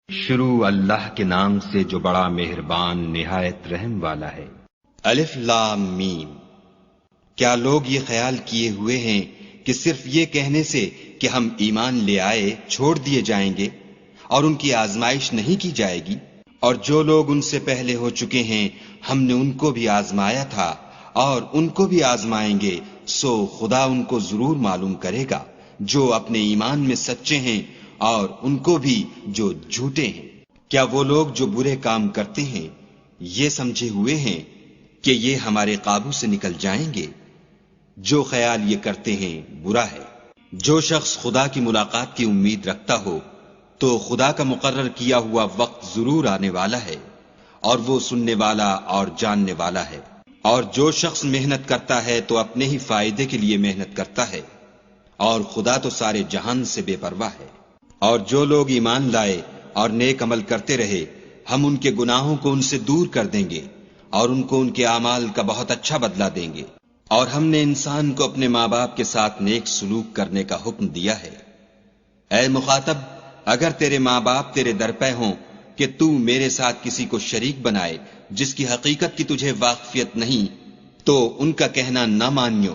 شروع اللہ کے نام سے جو بڑا مہربان نہایت رحم والا ہے۔ الف لام میم۔ کیا لوگ یہ خیال کیے ہوئے ہیں کہ صرف یہ کہنے سے کہ ہم ایمان لے آئے چھوڑ دیے جائیں گے اور ان کی آزمائش نہیں کی جائے گی؟ اور جو لوگ ان سے پہلے ہو چکے ہیں ہم نے ان کو بھی آزمایا تھا اور ان کو بھی آزمائیں گے، سو خدا ان کو ضرور معلوم کرے گا جو اپنے ایمان میں سچے ہیں اور ان کو بھی جو جھوٹے ہیں۔ کیا وہ لوگ جو برے کام کرتے ہیں یہ سمجھے ہوئے ہیں کہ یہ ہمارے قابو سے نکل جائیں گے؟ جو خیال یہ کرتے ہیں برا ہے۔ جو شخص خدا کی ملاقات کی امید رکھتا ہو تو خدا کا مقرر کیا ہوا وقت ضرور آنے والا ہے، اور وہ سننے والا اور جاننے والا ہے۔ اور جو شخص محنت کرتا ہے تو اپنے ہی فائدے کے لیے محنت کرتا ہے، اور خدا تو سارے جہان سے بے پرواہ ہے۔ اور جو لوگ ایمان لائے اور نیک عمل کرتے رہے ہم ان کے گناہوں کو ان سے دور کر دیں گے اور ان کو ان کے اعمال کا بہت اچھا بدلہ دیں گے۔ اور ہم نے انسان کو اپنے ماں باپ کے ساتھ نیک سلوک کرنے کا حکم دیا ہے۔ اے مخاطب، اگر تیرے ماں باپ تیرے در پہ ہوں کہ تو میرے ساتھ کسی کو شریک بنائے جس کی حقیقت کی تجھے واقفیت نہیں، تو ان کا کہنا نہ مانیو۔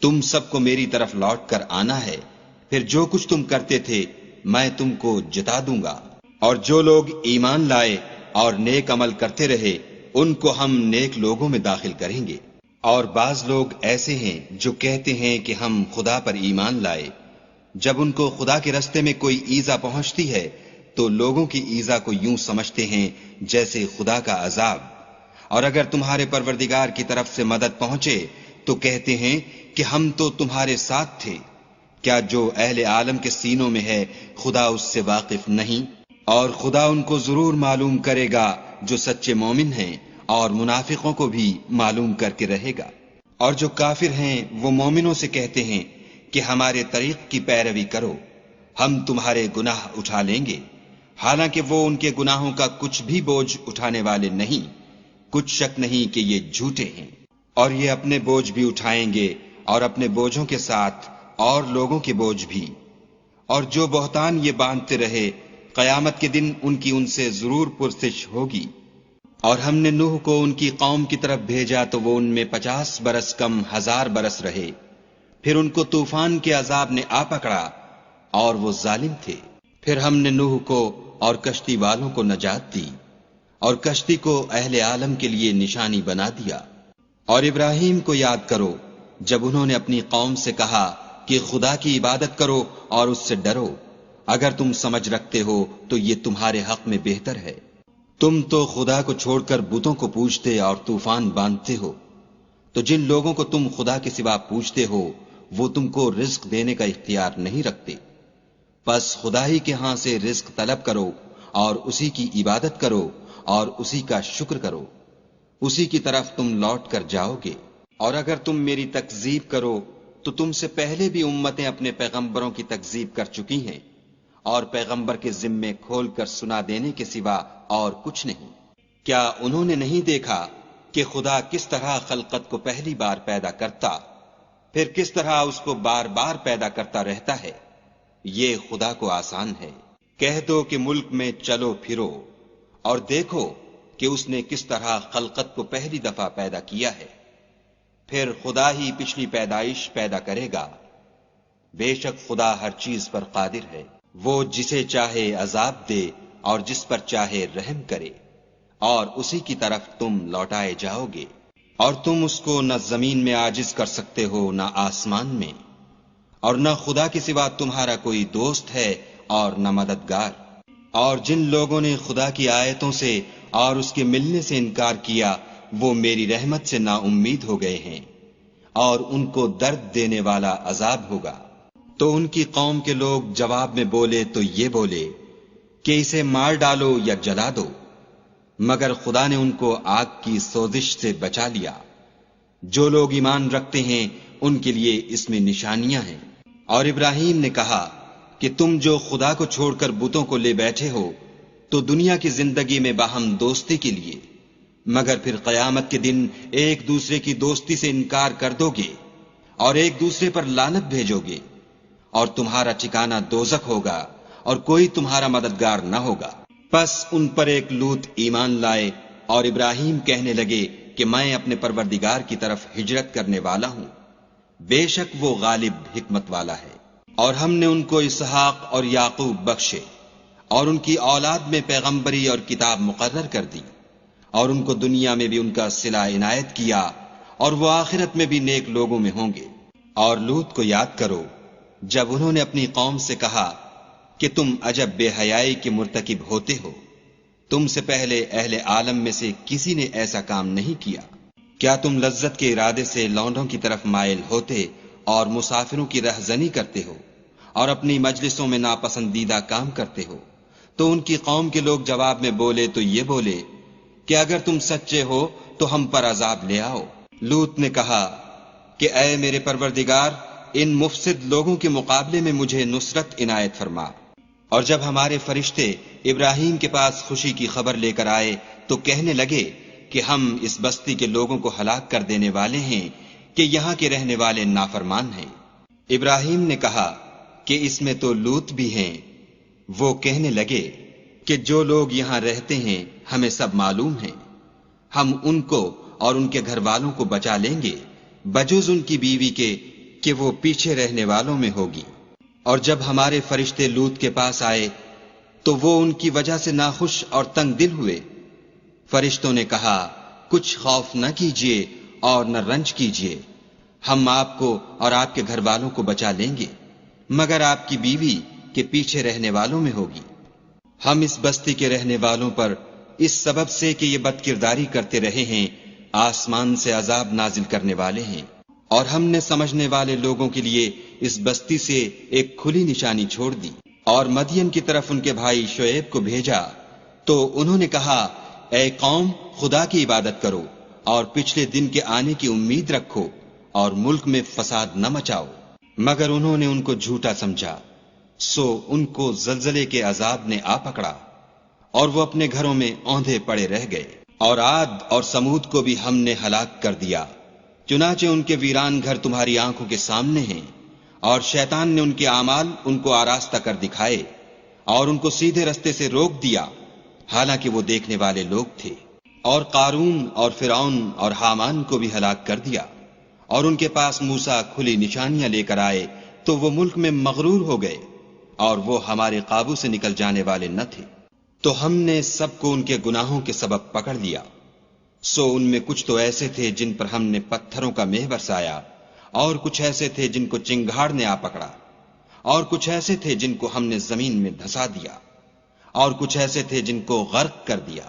تم سب کو میری طرف لوٹ کر آنا ہے، پھر جو کچھ تم کرتے تھے میں تم کو جتا دوں گا۔ اور جو لوگ ایمان لائے اور نیک عمل کرتے رہے ان کو ہم نیک لوگوں میں داخل کریں گے۔ اور بعض لوگ ایسے ہیں جو کہتے ہیں کہ ہم خدا پر ایمان لائے، جب ان کو خدا کے رستے میں کوئی ایذا پہنچتی ہے تو لوگوں کی ایذا کو یوں سمجھتے ہیں جیسے خدا کا عذاب۔ اور اگر تمہارے پروردگار کی طرف سے مدد پہنچے تو کہتے ہیں کہ ہم تو تمہارے ساتھ تھے۔ کیا جو اہل عالم کے سینوں میں ہے خدا اس سے واقف نہیں؟ اور خدا ان کو ضرور معلوم کرے گا جو سچے مومن ہیں، اور منافقوں کو بھی معلوم کر کے رہے گا۔ اور جو کافر ہیں وہ مومنوں سے کہتے ہیں کہ ہمارے طریق کی پیروی کرو، ہم تمہارے گناہ اٹھا لیں گے، حالانکہ وہ ان کے گناہوں کا کچھ بھی بوجھ اٹھانے والے نہیں۔ کچھ شک نہیں کہ یہ جھوٹے ہیں، اور یہ اپنے بوجھ بھی اٹھائیں گے اور اپنے بوجھوں کے ساتھ اور لوگوں کے بوجھ بھی۔ اور جو بہتان یہ باندھتے رہے قیامت کے دن ان کی ان سے ضرور پرسش ہوگی۔ اور ہم نے نوح کو ان کی قوم کی طرف بھیجا تو وہ ان میں 50 برس کم 1000 برس رہے، پھر ان کو طوفان کے عذاب نے آ پکڑا اور وہ ظالم تھے۔ پھر ہم نے نوح کو اور کشتی والوں کو نجات دی، اور کشتی کو اہل عالم کے لیے نشانی بنا دیا۔ اور ابراہیم کو یاد کرو جب انہوں نے اپنی قوم سے کہا کہ خدا کی عبادت کرو اور اس سے ڈرو، اگر تم سمجھ رکھتے ہو تو یہ تمہارے حق میں بہتر ہے۔ تم تو خدا کو چھوڑ کر بتوں کو پوجتے اور طوفان باندھتے ہو، تو جن لوگوں کو تم خدا کے سوا پوجتے ہو وہ تم کو رزق دینے کا اختیار نہیں رکھتے۔ پس خدا ہی کے ہاں سے رزق طلب کرو اور اسی کی عبادت کرو اور اسی کا شکر کرو، اسی کی طرف تم لوٹ کر جاؤ گے۔ اور اگر تم میری تکذیب کرو تو تم سے پہلے بھی امتیں اپنے پیغمبروں کی تکذیب کر چکی ہیں، اور پیغمبر کے ذمے کھول کر سنا دینے کے سوا اور کچھ نہیں۔ کیا انہوں نے نہیں دیکھا کہ خدا کس طرح خلقت کو پہلی بار پیدا کرتا، پھر کس طرح اس کو بار بار پیدا کرتا رہتا ہے؟ یہ خدا کو آسان ہے۔ کہہ دو کہ ملک میں چلو پھرو اور دیکھو کہ اس نے کس طرح خلقت کو پہلی دفعہ پیدا کیا ہے، پھر خدا ہی پچھلی پیدائش پیدا کرے گا۔ بے شک خدا ہر چیز پر قادر ہے۔ وہ جسے چاہے عذاب دے اور جس پر چاہے رحم کرے، اور اسی کی طرف تم لوٹائے جاؤ گے۔ اور تم اس کو نہ زمین میں عاجز کر سکتے ہو نہ آسمان میں، اور نہ خدا کے سوا تمہارا کوئی دوست ہے اور نہ مددگار۔ اور جن لوگوں نے خدا کی آیتوں سے اور اس کے ملنے سے انکار کیا وہ میری رحمت سے نا امید ہو گئے ہیں، اور ان کو درد دینے والا عذاب ہوگا۔ تو ان کی قوم کے لوگ جواب میں بولے تو یہ بولے کہ اسے مار ڈالو یا جلا دو، مگر خدا نے ان کو آگ کی سوزش سے بچا لیا۔ جو لوگ ایمان رکھتے ہیں ان کے لیے اس میں نشانیاں ہیں۔ اور ابراہیم نے کہا کہ تم جو خدا کو چھوڑ کر بتوں کو لے بیٹھے ہو تو دنیا کی زندگی میں باہم دوستی کے لیے، مگر پھر قیامت کے دن ایک دوسرے کی دوستی سے انکار کر دو گے اور ایک دوسرے پر لعنت بھیجو گے، اور تمہارا ٹھکانہ دوزخ ہوگا اور کوئی تمہارا مددگار نہ ہوگا۔ پس ان پر ایک لوط ایمان لائے اور ابراہیم کہنے لگے کہ میں اپنے پروردگار کی طرف ہجرت کرنے والا ہوں، بے شک وہ غالب حکمت والا ہے۔ اور ہم نے ان کو اسحاق اور یعقوب بخشے اور ان کی اولاد میں پیغمبری اور کتاب مقرر کر دی، اور ان کو دنیا میں بھی ان کا صلہ عنایت کیا، اور وہ آخرت میں بھی نیک لوگوں میں ہوں گے۔ اور لوط کو یاد کرو جب انہوں نے اپنی قوم سے کہا کہ تم عجب بے حیائی کے مرتکب ہوتے ہو، تم سے پہلے اہل عالم میں سے کسی نے ایسا کام نہیں کیا۔ کیا تم لذت کے ارادے سے لونڈوں کی طرف مائل ہوتے اور مسافروں کی رہزنی کرتے ہو اور اپنی مجلسوں میں ناپسندیدہ کام کرتے ہو؟ تو ان کی قوم کے لوگ جواب میں بولے تو یہ بولے کہ اگر تم سچے ہو تو ہم پر عذاب لے آؤ۔ لوط نے کہا کہ اے میرے پروردگار، ان مفسد لوگوں کے مقابلے میں مجھے نصرت عنایت فرما۔ اور جب ہمارے فرشتے ابراہیم کے پاس خوشی کی خبر لے کر آئے تو کہنے لگے کہ ہم اس بستی کے لوگوں کو ہلاک کر دینے والے ہیں کہ یہاں کے رہنے والے نافرمان ہیں۔ ابراہیم نے کہا کہ اس میں تو لوط بھی ہیں۔ وہ کہنے لگے کہ جو لوگ یہاں رہتے ہیں ہمیں سب معلوم ہیں، ہم ان کو اور ان کے گھر والوں کو بچا لیں گے بجز ان کی بیوی کے کہ وہ پیچھے رہنے والوں میں ہوگی۔ اور جب ہمارے فرشتے لوط کے پاس آئے تو وہ ان کی وجہ سے ناخوش اور تنگ دل ہوئے۔ فرشتوں نے کہا کچھ خوف نہ کیجیے اور نہ رنج کیجیے، ہم آپ کو اور آپ کے گھر والوں کو بچا لیں گے مگر آپ کی بیوی کے پیچھے رہنے والوں میں ہوگی۔ ہم اس بستی کے رہنے والوں پر اس سبب سے کہ یہ بد کرداری کرتے رہے ہیں آسمان سے عذاب نازل کرنے والے ہیں، اور ہم نے سمجھنے والے لوگوں کے لیے اس بستی سے ایک کھلی نشانی چھوڑ دی۔ اور مدین کی طرف ان کے بھائی شعیب کو بھیجا تو انہوں نے کہا اے قوم، خدا کی عبادت کرو اور پچھلے دن کے آنے کی امید رکھو اور ملک میں فساد نہ مچاؤ، مگر انہوں نے ان کو جھوٹا سمجھا، سو ان کو زلزلے کے عذاب نے آ پکڑا اور وہ اپنے گھروں میں اوندھے پڑے رہ گئے۔ اور عاد اور سمود کو بھی ہم نے ہلاک کر دیا، چنانچہ ان کے ویران گھر تمہاری آنکھوں کے سامنے ہیں، اور شیطان نے ان کے اعمال ان کو آراستہ کر دکھائے اور ان کو سیدھے رستے سے روک دیا، حالانکہ وہ دیکھنے والے لوگ تھے۔ اور قارون اور فرعون اور حامان کو بھی ہلاک کر دیا، اور ان کے پاس موسیٰ کھلی نشانیاں لے کر آئے تو وہ ملک میں مغرور ہو گئے اور وہ ہمارے قابو سے نکل جانے والے نہ تھے، تو ہم نے سب کو ان کے گناہوں کے سبب پکڑ لیا۔ سو ان میں کچھ تو ایسے تھے جن پر ہم نے پتھروں کا مہ برسایا، اور کچھ ایسے تھے جن کو چنگھاڑ نے آ پکڑا، اور کچھ ایسے تھے جن کو ہم نے زمین میں دھسا دیا، اور کچھ ایسے تھے جن کو غرق کر دیا۔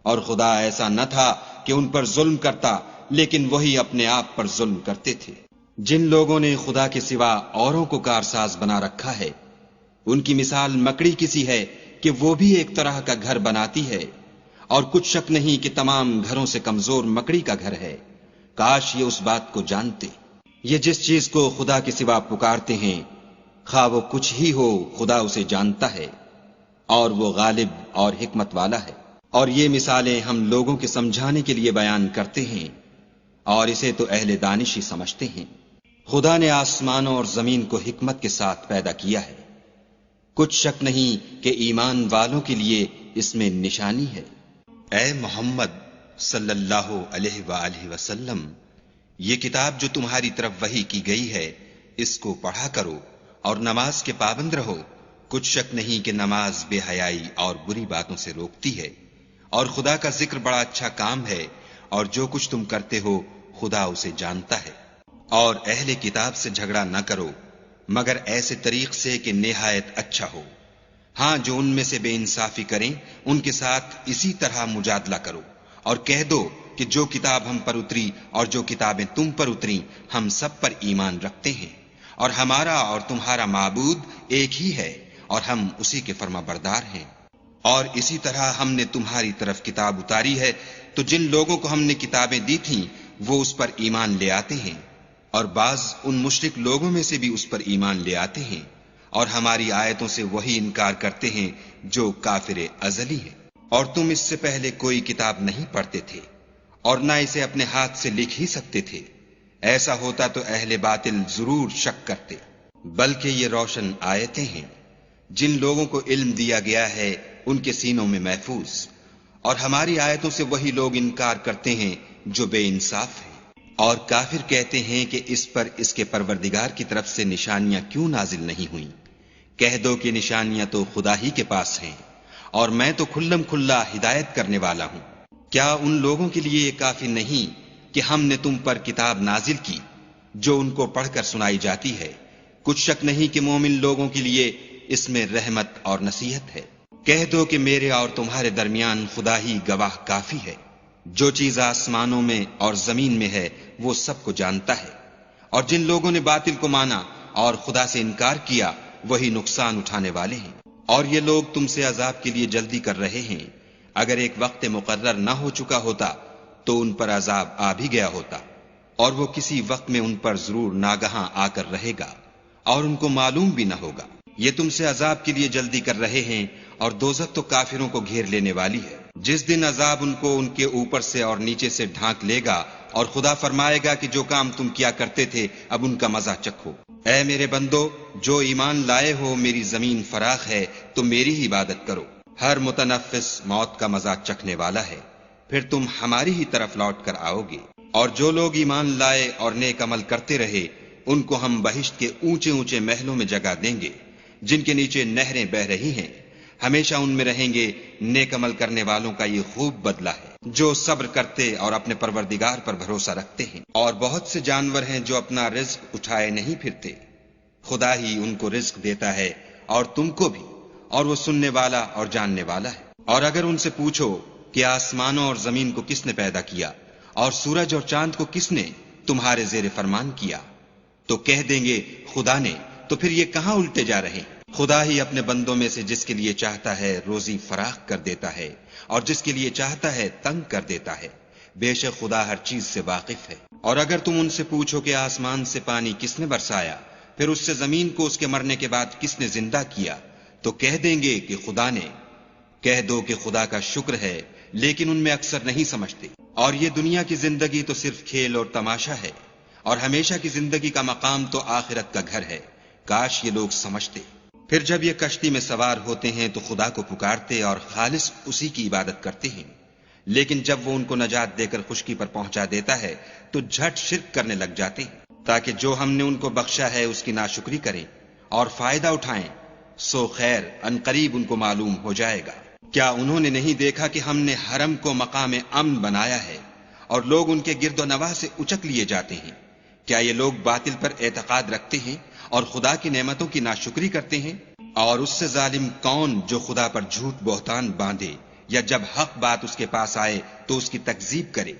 اور خدا ایسا نہ تھا کہ ان پر ظلم کرتا، لیکن وہی اپنے آپ پر ظلم کرتے تھے۔ جن لوگوں نے خدا کے سوا اوروں کو کارساز بنا رکھا ہے، ان کی مثال مکڑی کسی ہے کہ وہ بھی ایک طرح کا گھر بناتی ہے، اور کچھ شک نہیں کہ تمام گھروں سے کمزور مکڑی کا گھر ہے۔ کاش یہ اس بات کو جانتے۔ یہ جس چیز کو خدا کے سوا پکارتے ہیں، خواہ وہ کچھ ہی ہو، خدا اسے جانتا ہے، اور وہ غالب اور حکمت والا ہے۔ اور یہ مثالیں ہم لوگوں کے سمجھانے کے لیے بیان کرتے ہیں، اور اسے تو اہل دانش ہی سمجھتے ہیں۔ خدا نے آسمانوں اور زمین کو حکمت کے ساتھ پیدا کیا ہے، کچھ شک نہیں کہ ایمان والوں کے لیے اس میں نشانی ہے۔ اے محمد صلی اللہ علیہ وآلہ وسلم، یہ کتاب جو تمہاری طرف وحی کی گئی ہے، اس کو پڑھا کرو اور نماز کے پابند رہو۔ کچھ شک نہیں کہ نماز بے حیائی اور بری باتوں سے روکتی ہے، اور خدا کا ذکر بڑا اچھا کام ہے، اور جو کچھ تم کرتے ہو خدا اسے جانتا ہے۔ اور اہل کتاب سے جھگڑا نہ کرو مگر ایسے طریق سے کہ نہایت اچھا ہو۔ ہاں، جو ان میں سے بے انصافی کریں ان کے ساتھ اسی طرح مجادلہ کرو، اور کہہ دو کہ جو کتاب ہم پر اتری اور جو کتابیں تم پر اتریں ہم سب پر ایمان رکھتے ہیں، اور ہمارا اور تمہارا معبود ایک ہی ہے، اور ہم اسی کے فرما بردار ہیں۔ اور اسی طرح ہم نے تمہاری طرف کتاب اتاری ہے، تو جن لوگوں کو ہم نے کتابیں دی تھیں وہ اس پر ایمان لے آتے ہیں، اور بعض ان مشرک لوگوں میں سے بھی اس پر ایمان لے آتے ہیں، اور ہماری آیتوں سے وہی انکار کرتے ہیں جو کافر ازلی ہیں۔ اور تم اس سے پہلے کوئی کتاب نہیں پڑھتے تھے اور نہ اسے اپنے ہاتھ سے لکھ ہی سکتے تھے، ایسا ہوتا تو اہل باطل ضرور شک کرتے، بلکہ یہ روشن آیتیں ہیں جن لوگوں کو علم دیا گیا ہے ان کے سینوں میں محفوظ، اور ہماری آیتوں سے وہی لوگ انکار کرتے ہیں جو بے انصاف ہیں۔ اور کافر کہتے ہیں کہ اس پر اس کے پروردگار کی طرف سے نشانیاں کیوں نازل نہیں ہوئیں؟ کہہ دو کہ نشانیاں تو خدا ہی کے پاس ہیں، اور میں تو کھلم کھلا ہدایت کرنے والا ہوں۔ کیا ان لوگوں کے لیے یہ کافی نہیں کہ ہم نے تم پر کتاب نازل کی جو ان کو پڑھ کر سنائی جاتی ہے؟ کچھ شک نہیں کہ مومن لوگوں کے لیے اس میں رحمت اور نصیحت ہے۔ کہہ دو کہ میرے اور تمہارے درمیان خدا ہی گواہ کافی ہے۔ جو چیز آسمانوں میں اور زمین میں ہے وہ سب کو جانتا ہے، اور جن لوگوں نے باطل کو مانا اور خدا سے انکار کیا وہی نقصان اٹھانے والے ہیں۔ اور یہ لوگ تم سے عذاب کے لیے جلدی کر رہے ہیں، اگر ایک وقت مقرر نہ ہو چکا ہوتا تو ان پر عذاب آ بھی گیا ہوتا، اور وہ کسی وقت میں ان پر ضرور ناگہاں آ کر رہے گا، اور ان کو معلوم بھی نہ ہوگا۔ یہ تم سے عذاب کے لیے جلدی کر رہے ہیں، اور دوزخ تو کافروں کو گھیر لینے والی ہے۔ جس دن عذاب ان کو ان کے اوپر سے اور نیچے سے ڈھانک لے گا، اور خدا فرمائے گا کہ جو کام تم کیا کرتے تھے اب ان کا مزہ چکھو۔ اے میرے بندو، جو ایمان لائے ہو، میری زمین فراخ ہے تو میری ہی عبادت کرو۔ ہر متنفس موت کا مزہ چکھنے والا ہے، پھر تم ہماری ہی طرف لوٹ کر آؤ گے۔ اور جو لوگ ایمان لائے اور نیک عمل کرتے رہے ان کو ہم بہشت کے اونچے اونچے محلوں میں جگہ دیں گے جن کے نیچے نہریں بہہ رہی ہیں، ہمیشہ ان میں رہیں گے۔ نیک عمل کرنے والوں کا یہ خوب بدلہ ہے جو صبر کرتے اور اپنے پروردگار پر بھروسہ رکھتے ہیں۔ اور بہت سے جانور ہیں جو اپنا رزق اٹھائے نہیں پھرتے، خدا ہی ان کو رزق دیتا ہے اور تم کو بھی، اور وہ سننے والا اور جاننے والا ہے۔ اور اگر ان سے پوچھو کہ آسمانوں اور زمین کو کس نے پیدا کیا اور سورج اور چاند کو کس نے تمہارے زیر فرمان کیا، تو کہہ دیں گے خدا نے۔ تو پھر یہ کہاں الٹے جا رہے ہیں؟ خدا ہی اپنے بندوں میں سے جس کے لیے چاہتا ہے روزی فراخ کر دیتا ہے، اور جس کے لیے چاہتا ہے تنگ کر دیتا ہے۔ بے شک خدا ہر چیز سے واقف ہے۔ اور اگر تم ان سے پوچھو کہ آسمان سے پانی کس نے برسایا، پھر اس سے زمین کو اس کے مرنے کے بعد کس نے زندہ کیا، تو کہہ دیں گے کہ خدا نے۔ کہہ دو کہ خدا کا شکر ہے، لیکن ان میں اکثر نہیں سمجھتے۔ اور یہ دنیا کی زندگی تو صرف کھیل اور تماشا ہے، اور ہمیشہ کی زندگی کا مقام تو آخرت کا گھر ہے۔ کاش یہ لوگ سمجھتے۔ پھر جب یہ کشتی میں سوار ہوتے ہیں تو خدا کو پکارتے اور خالص اسی کی عبادت کرتے ہیں، لیکن جب وہ ان کو نجات دے کر خشکی پر پہنچا دیتا ہے تو جھٹ شرک کرنے لگ جاتے ہیں، تاکہ جو ہم نے ان کو بخشا ہے اس کی ناشکری کریں اور فائدہ اٹھائیں۔ سو خیر ان قریب ان کو معلوم ہو جائے گا۔ کیا انہوں نے نہیں دیکھا کہ ہم نے حرم کو مقام امن بنایا ہے اور لوگ ان کے گرد و نواح سے اچک لیے جاتے ہیں؟ کیا یہ لوگ باطل پر اعتقاد رکھتے ہیں اور خدا کی نعمتوں کی ناشکری کرتے ہیں؟ اور اس سے ظالم کون جو خدا پر جھوٹ بہتان باندھے یا جب حق بات اس کے پاس آئے تو اس کی تکذیب کرے؟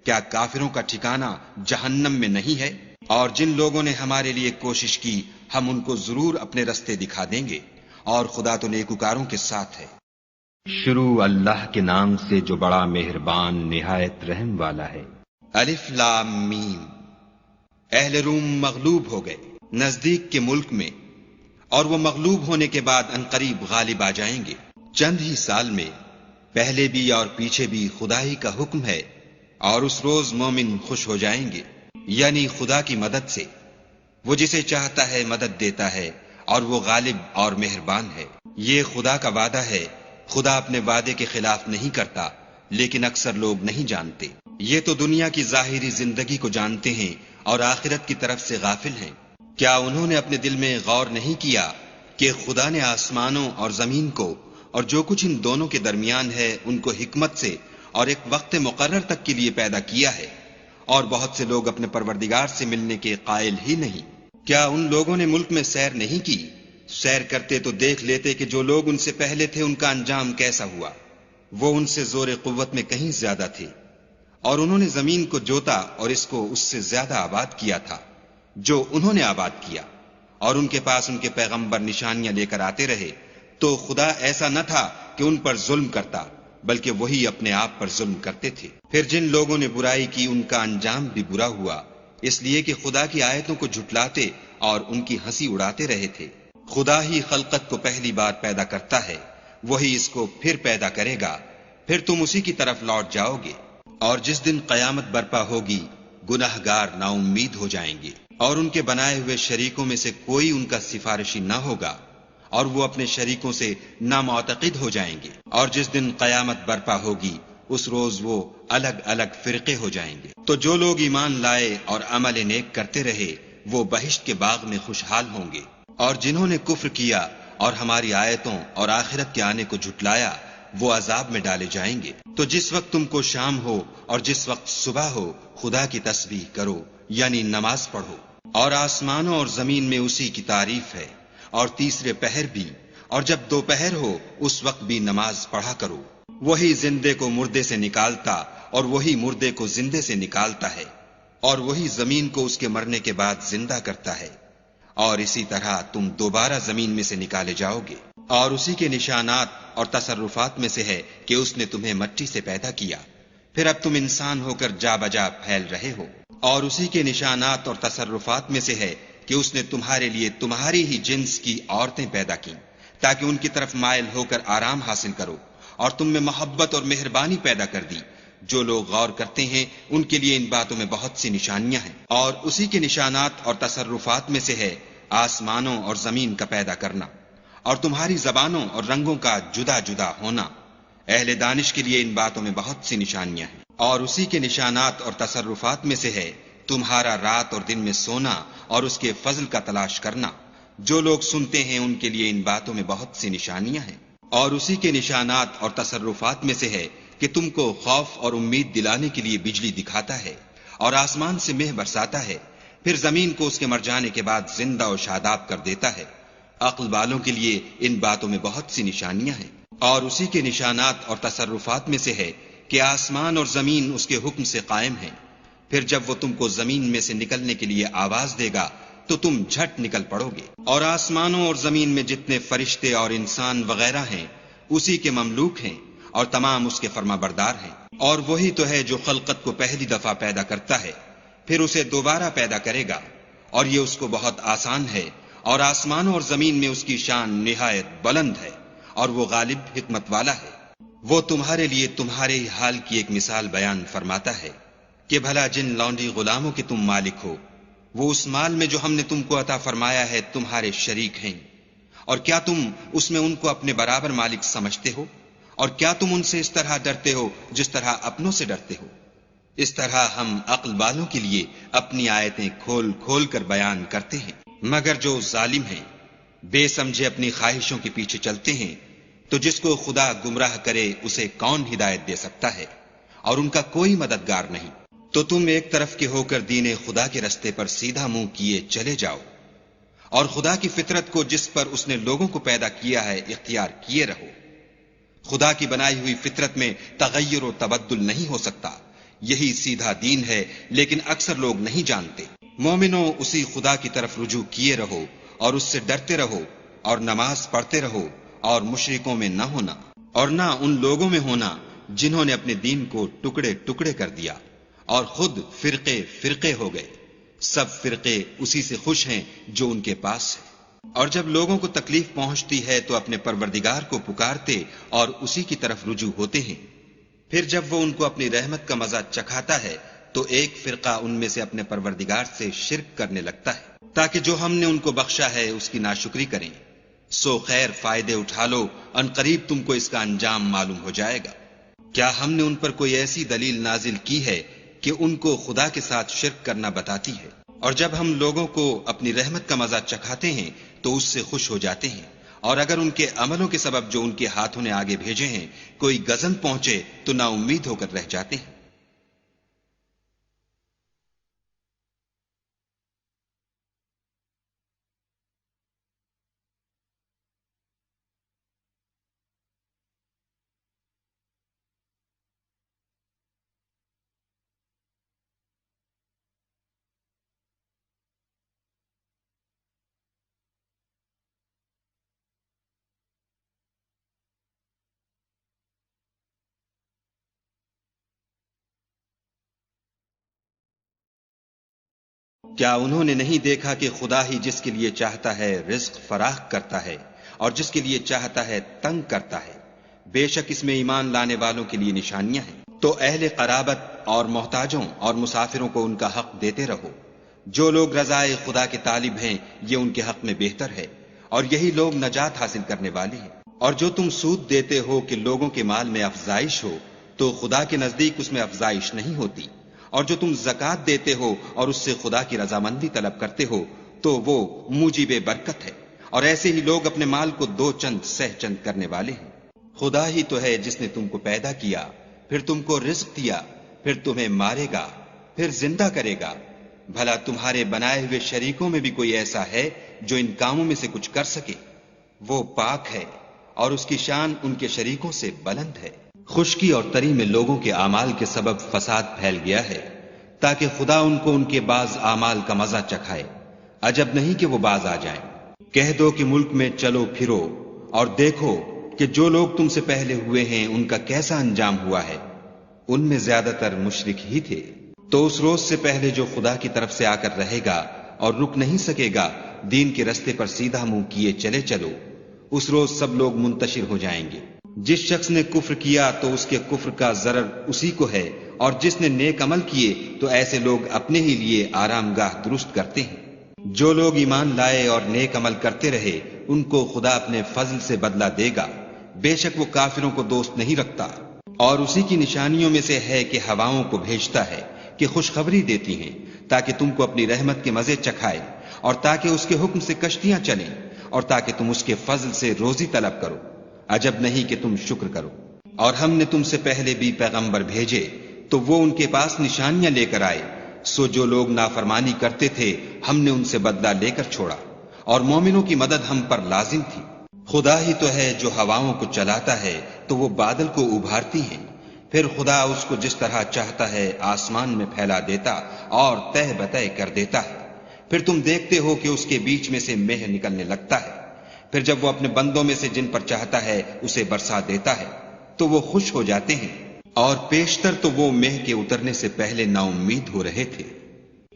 کیا کافروں کا ٹھکانہ جہنم میں نہیں ہے؟ اور جن لوگوں نے ہمارے لیے کوشش کی ہم ان کو ضرور اپنے رستے دکھا دیں گے، اور خدا تو نیکوکاروں کے ساتھ ہے۔ شروع اللہ کے نام سے جو بڑا مہربان نہایت رحم والا ہے۔ الف لام میم۔ اہل روم مغلوب ہو گئے نزدیک کے ملک میں، اور وہ مغلوب ہونے کے بعد عنقریب غالب آ جائیں گے۔ چند ہی سال میں پہلے بھی اور پیچھے بھی خدا ہی کا حکم ہے، اور اس روز مومن خوش ہو جائیں گے، یعنی خدا کی مدد سے۔ وہ جسے چاہتا ہے مدد دیتا ہے، اور وہ غالب اور مہربان ہے۔ یہ خدا کا وعدہ ہے، خدا اپنے وعدے کے خلاف نہیں کرتا، لیکن اکثر لوگ نہیں جانتے۔ یہ تو دنیا کی ظاہری زندگی کو جانتے ہیں اور آخرت کی طرف سے غافل ہیں۔ کیا انہوں نے اپنے دل میں غور نہیں کیا کہ خدا نے آسمانوں اور زمین کو اور جو کچھ ان دونوں کے درمیان ہے ان کو حکمت سے اور ایک وقت مقرر تک کے لیے پیدا کیا ہے، اور بہت سے لوگ اپنے پروردگار سے ملنے کے قائل ہی نہیں۔ کیا ان لوگوں نے ملک میں سیر نہیں کی؟ سیر کرتے تو دیکھ لیتے کہ جو لوگ ان سے پہلے تھے ان کا انجام کیسا ہوا۔ وہ ان سے زور قوت میں کہیں زیادہ تھے، اور انہوں نے زمین کو جوتا اور اس کو اس سے زیادہ آباد کیا تھا جو انہوں نے آباد کیا، اور ان کے پاس ان کے پیغمبر نشانیاں لے کر آتے رہے، تو خدا ایسا نہ تھا کہ ان پر ظلم کرتا، بلکہ وہی اپنے آپ پر ظلم کرتے تھے۔ پھر جن لوگوں نے برائی کی ان کا انجام بھی برا ہوا، اس لیے کہ خدا کی آیتوں کو جھٹلاتے اور ان کی ہنسی اڑاتے رہے تھے۔ خدا ہی خلقت کو پہلی بار پیدا کرتا ہے، وہی اس کو پھر پیدا کرے گا، پھر تم اسی کی طرف لوٹ جاؤ گے۔ اور جس دن قیامت برپا ہوگی گناہگار نا امید ہو جائیں گے، اور ان کے بنائے ہوئے شریکوں میں سے کوئی ان کا سفارشی نہ ہوگا، اور وہ اپنے شریکوں سے نامعتقد ہو جائیں گے، اور جس دن قیامت برپا ہوگی اس روز وہ الگ الگ فرقے ہو جائیں گے۔ تو جو لوگ ایمان لائے اور عمل نیک کرتے رہے وہ بہشت کے باغ میں خوشحال ہوں گے، اور جنہوں نے کفر کیا اور ہماری آیتوں اور آخرت کے آنے کو جھٹلایا وہ عذاب میں ڈالے جائیں گے۔ تو جس وقت تم کو شام ہو اور جس وقت صبح ہو خدا کی تسبیح کرو، یعنی نماز پڑھو، اور آسمانوں اور زمین میں اسی کی تعریف ہے، اور تیسرے پہر بھی، اور جب دوپہر ہو اس وقت بھی نماز پڑھا کرو۔ وہی زندے کو مردے سے نکالتا اور وہی مردے کو زندے سے نکالتا ہے، اور وہی زمین کو اس کے مرنے کے بعد زندہ کرتا ہے، اور اسی طرح تم دوبارہ زمین میں سے نکالے جاؤ گے۔ اور اسی کے نشانات اور تصرفات میں سے ہے کہ اس نے تمہیں مٹی سے پیدا کیا، پھر اب تم انسان ہو کر جا بجا پھیل رہے ہو۔ اور اسی کے نشانات اور تصرفات میں سے ہے کہ اس نے تمہارے لیے تمہاری ہی جنس کی عورتیں پیدا کی تاکہ ان کی طرف مائل ہو کر آرام حاصل کرو، اور تم میں محبت اور مہربانی پیدا کر دی۔ جو لوگ غور کرتے ہیں ان کے لیے ان باتوں میں بہت سی نشانیاں ہیں۔ اور اسی کے نشانات اور تصرفات میں سے ہے آسمانوں اور زمین کا پیدا کرنا، اور تمہاری زبانوں اور رنگوں کا جدا جدا ہونا۔ اہل دانش کے لیے ان باتوں میں بہت سی نشانیاں ہیں۔ اور اسی کے نشانات اور تصرفات میں سے ہے تمہارا رات اور دن میں سونا اور اس کے فضل کا تلاش کرنا۔ جو لوگ سنتے ہیں ان کے لیے ان باتوں میں بہت سی نشانیاں ہیں۔ اور اسی کے نشانات اور تصرفات میں سے ہے کہ تم کو خوف اور امید دلانے کے لیے بجلی دکھاتا ہے اور آسمان سے مہ برساتا ہے، پھر زمین کو اس کے مر جانے کے بعد زندہ و شاداب کر دیتا ہے۔ عقل والوں کے لیے ان باتوں میں بہت سی نشانیاں ہیں۔ اور اسی کے نشانات اور تصرفات میں سے ہے کہ آسمان اور زمین اس کے حکم سے قائم ہیں، پھر جب وہ تم کو زمین میں سے نکلنے کے لیے آواز دے گا تو تم جھٹ نکل پڑو گے۔ اور آسمانوں اور زمین میں جتنے فرشتے اور انسان وغیرہ ہیں اسی کے مملوک ہیں اور تمام اس کے فرما بردار ہیں۔ اور وہی تو ہے جو خلقت کو پہلی دفعہ پیدا کرتا ہے پھر اسے دوبارہ پیدا کرے گا، اور یہ اس کو بہت آسان ہے۔ اور آسمانوں اور زمین میں اس کی شان نہایت بلند ہے، اور وہ غالب حکمت والا ہے۔ وہ تمہارے لیے تمہارے ہی حال کی ایک مثال بیان فرماتا ہے کہ بھلا جن لونڈی غلاموں کے تم مالک ہو وہ اس مال میں جو ہم نے تم کو عطا فرمایا ہے تمہارے شریک ہیں، اور کیا تم اس میں ان کو اپنے برابر مالک سمجھتے ہو؟ اور کیا تم ان سے اس طرح ڈرتے ہو جس طرح اپنوں سے ڈرتے ہو؟ اس طرح ہم عقل والوں کے لیے اپنی آیتیں کھول کھول کر بیان کرتے ہیں۔ مگر جو ظالم ہیں، بے سمجھے اپنی خواہشوں کے پیچھے چلتے ہیں، تو جس کو خدا گمراہ کرے اسے کون ہدایت دے سکتا ہے، اور ان کا کوئی مددگار نہیں۔ تو تم ایک طرف کے ہو کر دین خدا کے رستے پر سیدھا منہ کیے چلے جاؤ، اور خدا کی فطرت کو جس پر اس نے لوگوں کو پیدا کیا ہے اختیار کیے رہو۔ خدا کی بنائی ہوئی فطرت میں تغیر و تبدل نہیں ہو سکتا، یہی سیدھا دین ہے، لیکن اکثر لوگ نہیں جانتے۔ مومنوں اسی خدا کی طرف رجوع کیے رہو اور اس سے ڈرتے رہو، اور نماز پڑھتے رہو، اور مشرکوں میں نہ ہونا، اور نہ ان لوگوں میں ہونا جنہوں نے اپنے دین کو ٹکڑے ٹکڑے کر دیا اور خود فرقے فرقے ہو گئے۔ سب فرقے اسی سے خوش ہیں جو ان کے پاس ہے۔ اور جب لوگوں کو تکلیف پہنچتی ہے تو اپنے پروردگار کو پکارتے اور اسی کی طرف رجوع ہوتے ہیں، پھر جب وہ ان کو اپنی رحمت کا مزہ چکھاتا ہے تو ایک فرقہ ان میں سے اپنے پروردگار سے شرک کرنے لگتا ہے تاکہ جو ہم نے ان کو بخشا ہے اس کی ناشکری کریں۔ سو خیر فائدے اٹھا لو، ان قریب تم کو اس کا انجام معلوم ہو جائے گا۔ کیا ہم نے ان پر کوئی ایسی دلیل نازل کی ہے کہ ان کو خدا کے ساتھ شرک کرنا بتاتی ہے؟ اور جب ہم لوگوں کو اپنی رحمت کا مزہ چکھاتے ہیں تو اس سے خوش ہو جاتے ہیں، اور اگر ان کے عملوں کے سبب جو ان کے ہاتھوں نے آگے بھیجے ہیں کوئی گزن پہنچے تو نا امید ہو کر رہ جاتے ہیں۔ کیا انہوں نے نہیں دیکھا کہ خدا ہی جس کے لیے چاہتا ہے رزق فراخ کرتا ہے اور جس کے لیے چاہتا ہے تنگ کرتا ہے؟ بے شک اس میں ایمان لانے والوں کے لیے نشانیاں ہیں۔ تو اہل قرابت اور محتاجوں اور مسافروں کو ان کا حق دیتے رہو۔ جو لوگ رضائے خدا کے طالب ہیں یہ ان کے حق میں بہتر ہے، اور یہی لوگ نجات حاصل کرنے والے ہیں۔ اور جو تم سود دیتے ہو کہ لوگوں کے مال میں افزائش ہو، تو خدا کے نزدیک اس میں افزائش نہیں ہوتی، اور جو تم زکوٰۃ دیتے ہو اور اس سے خدا کی رضامندی طلب کرتے ہو تو وہ موجب برکت ہے، اور ایسے ہی لوگ اپنے مال کو دو چند سہ چند کرنے والے ہیں۔ خدا ہی تو ہے جس نے تم کو پیدا کیا، پھر تم کو رزق دیا، پھر تمہیں مارے گا، پھر زندہ کرے گا۔ بھلا تمہارے بنائے ہوئے شریکوں میں بھی کوئی ایسا ہے جو ان کاموں میں سے کچھ کر سکے؟ وہ پاک ہے اور اس کی شان ان کے شریکوں سے بلند ہے۔ خشکی اور تری میں لوگوں کے اعمال کے سبب فساد پھیل گیا ہے، تاکہ خدا ان کو ان کے بعض اعمال کا مزہ چکھائے۔ عجب نہیں کہ وہ باز آ جائیں۔ کہہ دو کہ ملک میں چلو پھرو اور دیکھو کہ جو لوگ تم سے پہلے ہوئے ہیں ان کا کیسا انجام ہوا ہے، ان میں زیادہ تر مشرک ہی تھے۔ تو اس روز سے پہلے جو خدا کی طرف سے آ کر رہے گا اور رک نہیں سکے گا، دین کے رستے پر سیدھا منہ کیے چلے چلو، اس روز سب لوگ منتشر ہو جائیں گے۔ جس شخص نے کفر کیا تو اس کے کفر کا ضرر اسی کو ہے، اور جس نے نیک عمل کیے تو ایسے لوگ اپنے ہی لیے آرام گاہ درست کرتے ہیں۔ جو لوگ ایمان لائے اور نیک عمل کرتے رہے ان کو خدا اپنے فضل سے بدلہ دے گا، بے شک وہ کافروں کو دوست نہیں رکھتا۔ اور اسی کی نشانیوں میں سے ہے کہ ہواؤں کو بھیجتا ہے کہ خوشخبری دیتی ہیں تاکہ تم کو اپنی رحمت کے مزے چکھائے، اور تاکہ اس کے حکم سے کشتیاں چلیں، اور تاکہ تم اس کے فضل سے روزی طلب کرو۔ عجب نہیں کہ تم شکر کرو۔ اور ہم نے تم سے پہلے بھی پیغمبر بھیجے تو وہ ان کے پاس نشانیاں لے کر آئے، سو جو لوگ نافرمانی کرتے تھے ہم نے ان سے بدلہ لے کر چھوڑا، اور مومنوں کی مدد ہم پر لازم تھی۔ خدا ہی تو ہے جو ہواؤں کو چلاتا ہے تو وہ بادل کو ابھارتی ہیں، پھر خدا اس کو جس طرح چاہتا ہے آسمان میں پھیلا دیتا اور تہ بتہ کر دیتا ہے، پھر تم دیکھتے ہو کہ اس کے بیچ میں سے مہ نکلنے لگتا ہے، پھر جب وہ اپنے بندوں میں سے جن پر چاہتا ہے اسے برسا دیتا ہے تو وہ خوش ہو جاتے ہیں، اور پیشتر تو وہ مہ کے اترنے سے پہلے نا امید ہو رہے تھے۔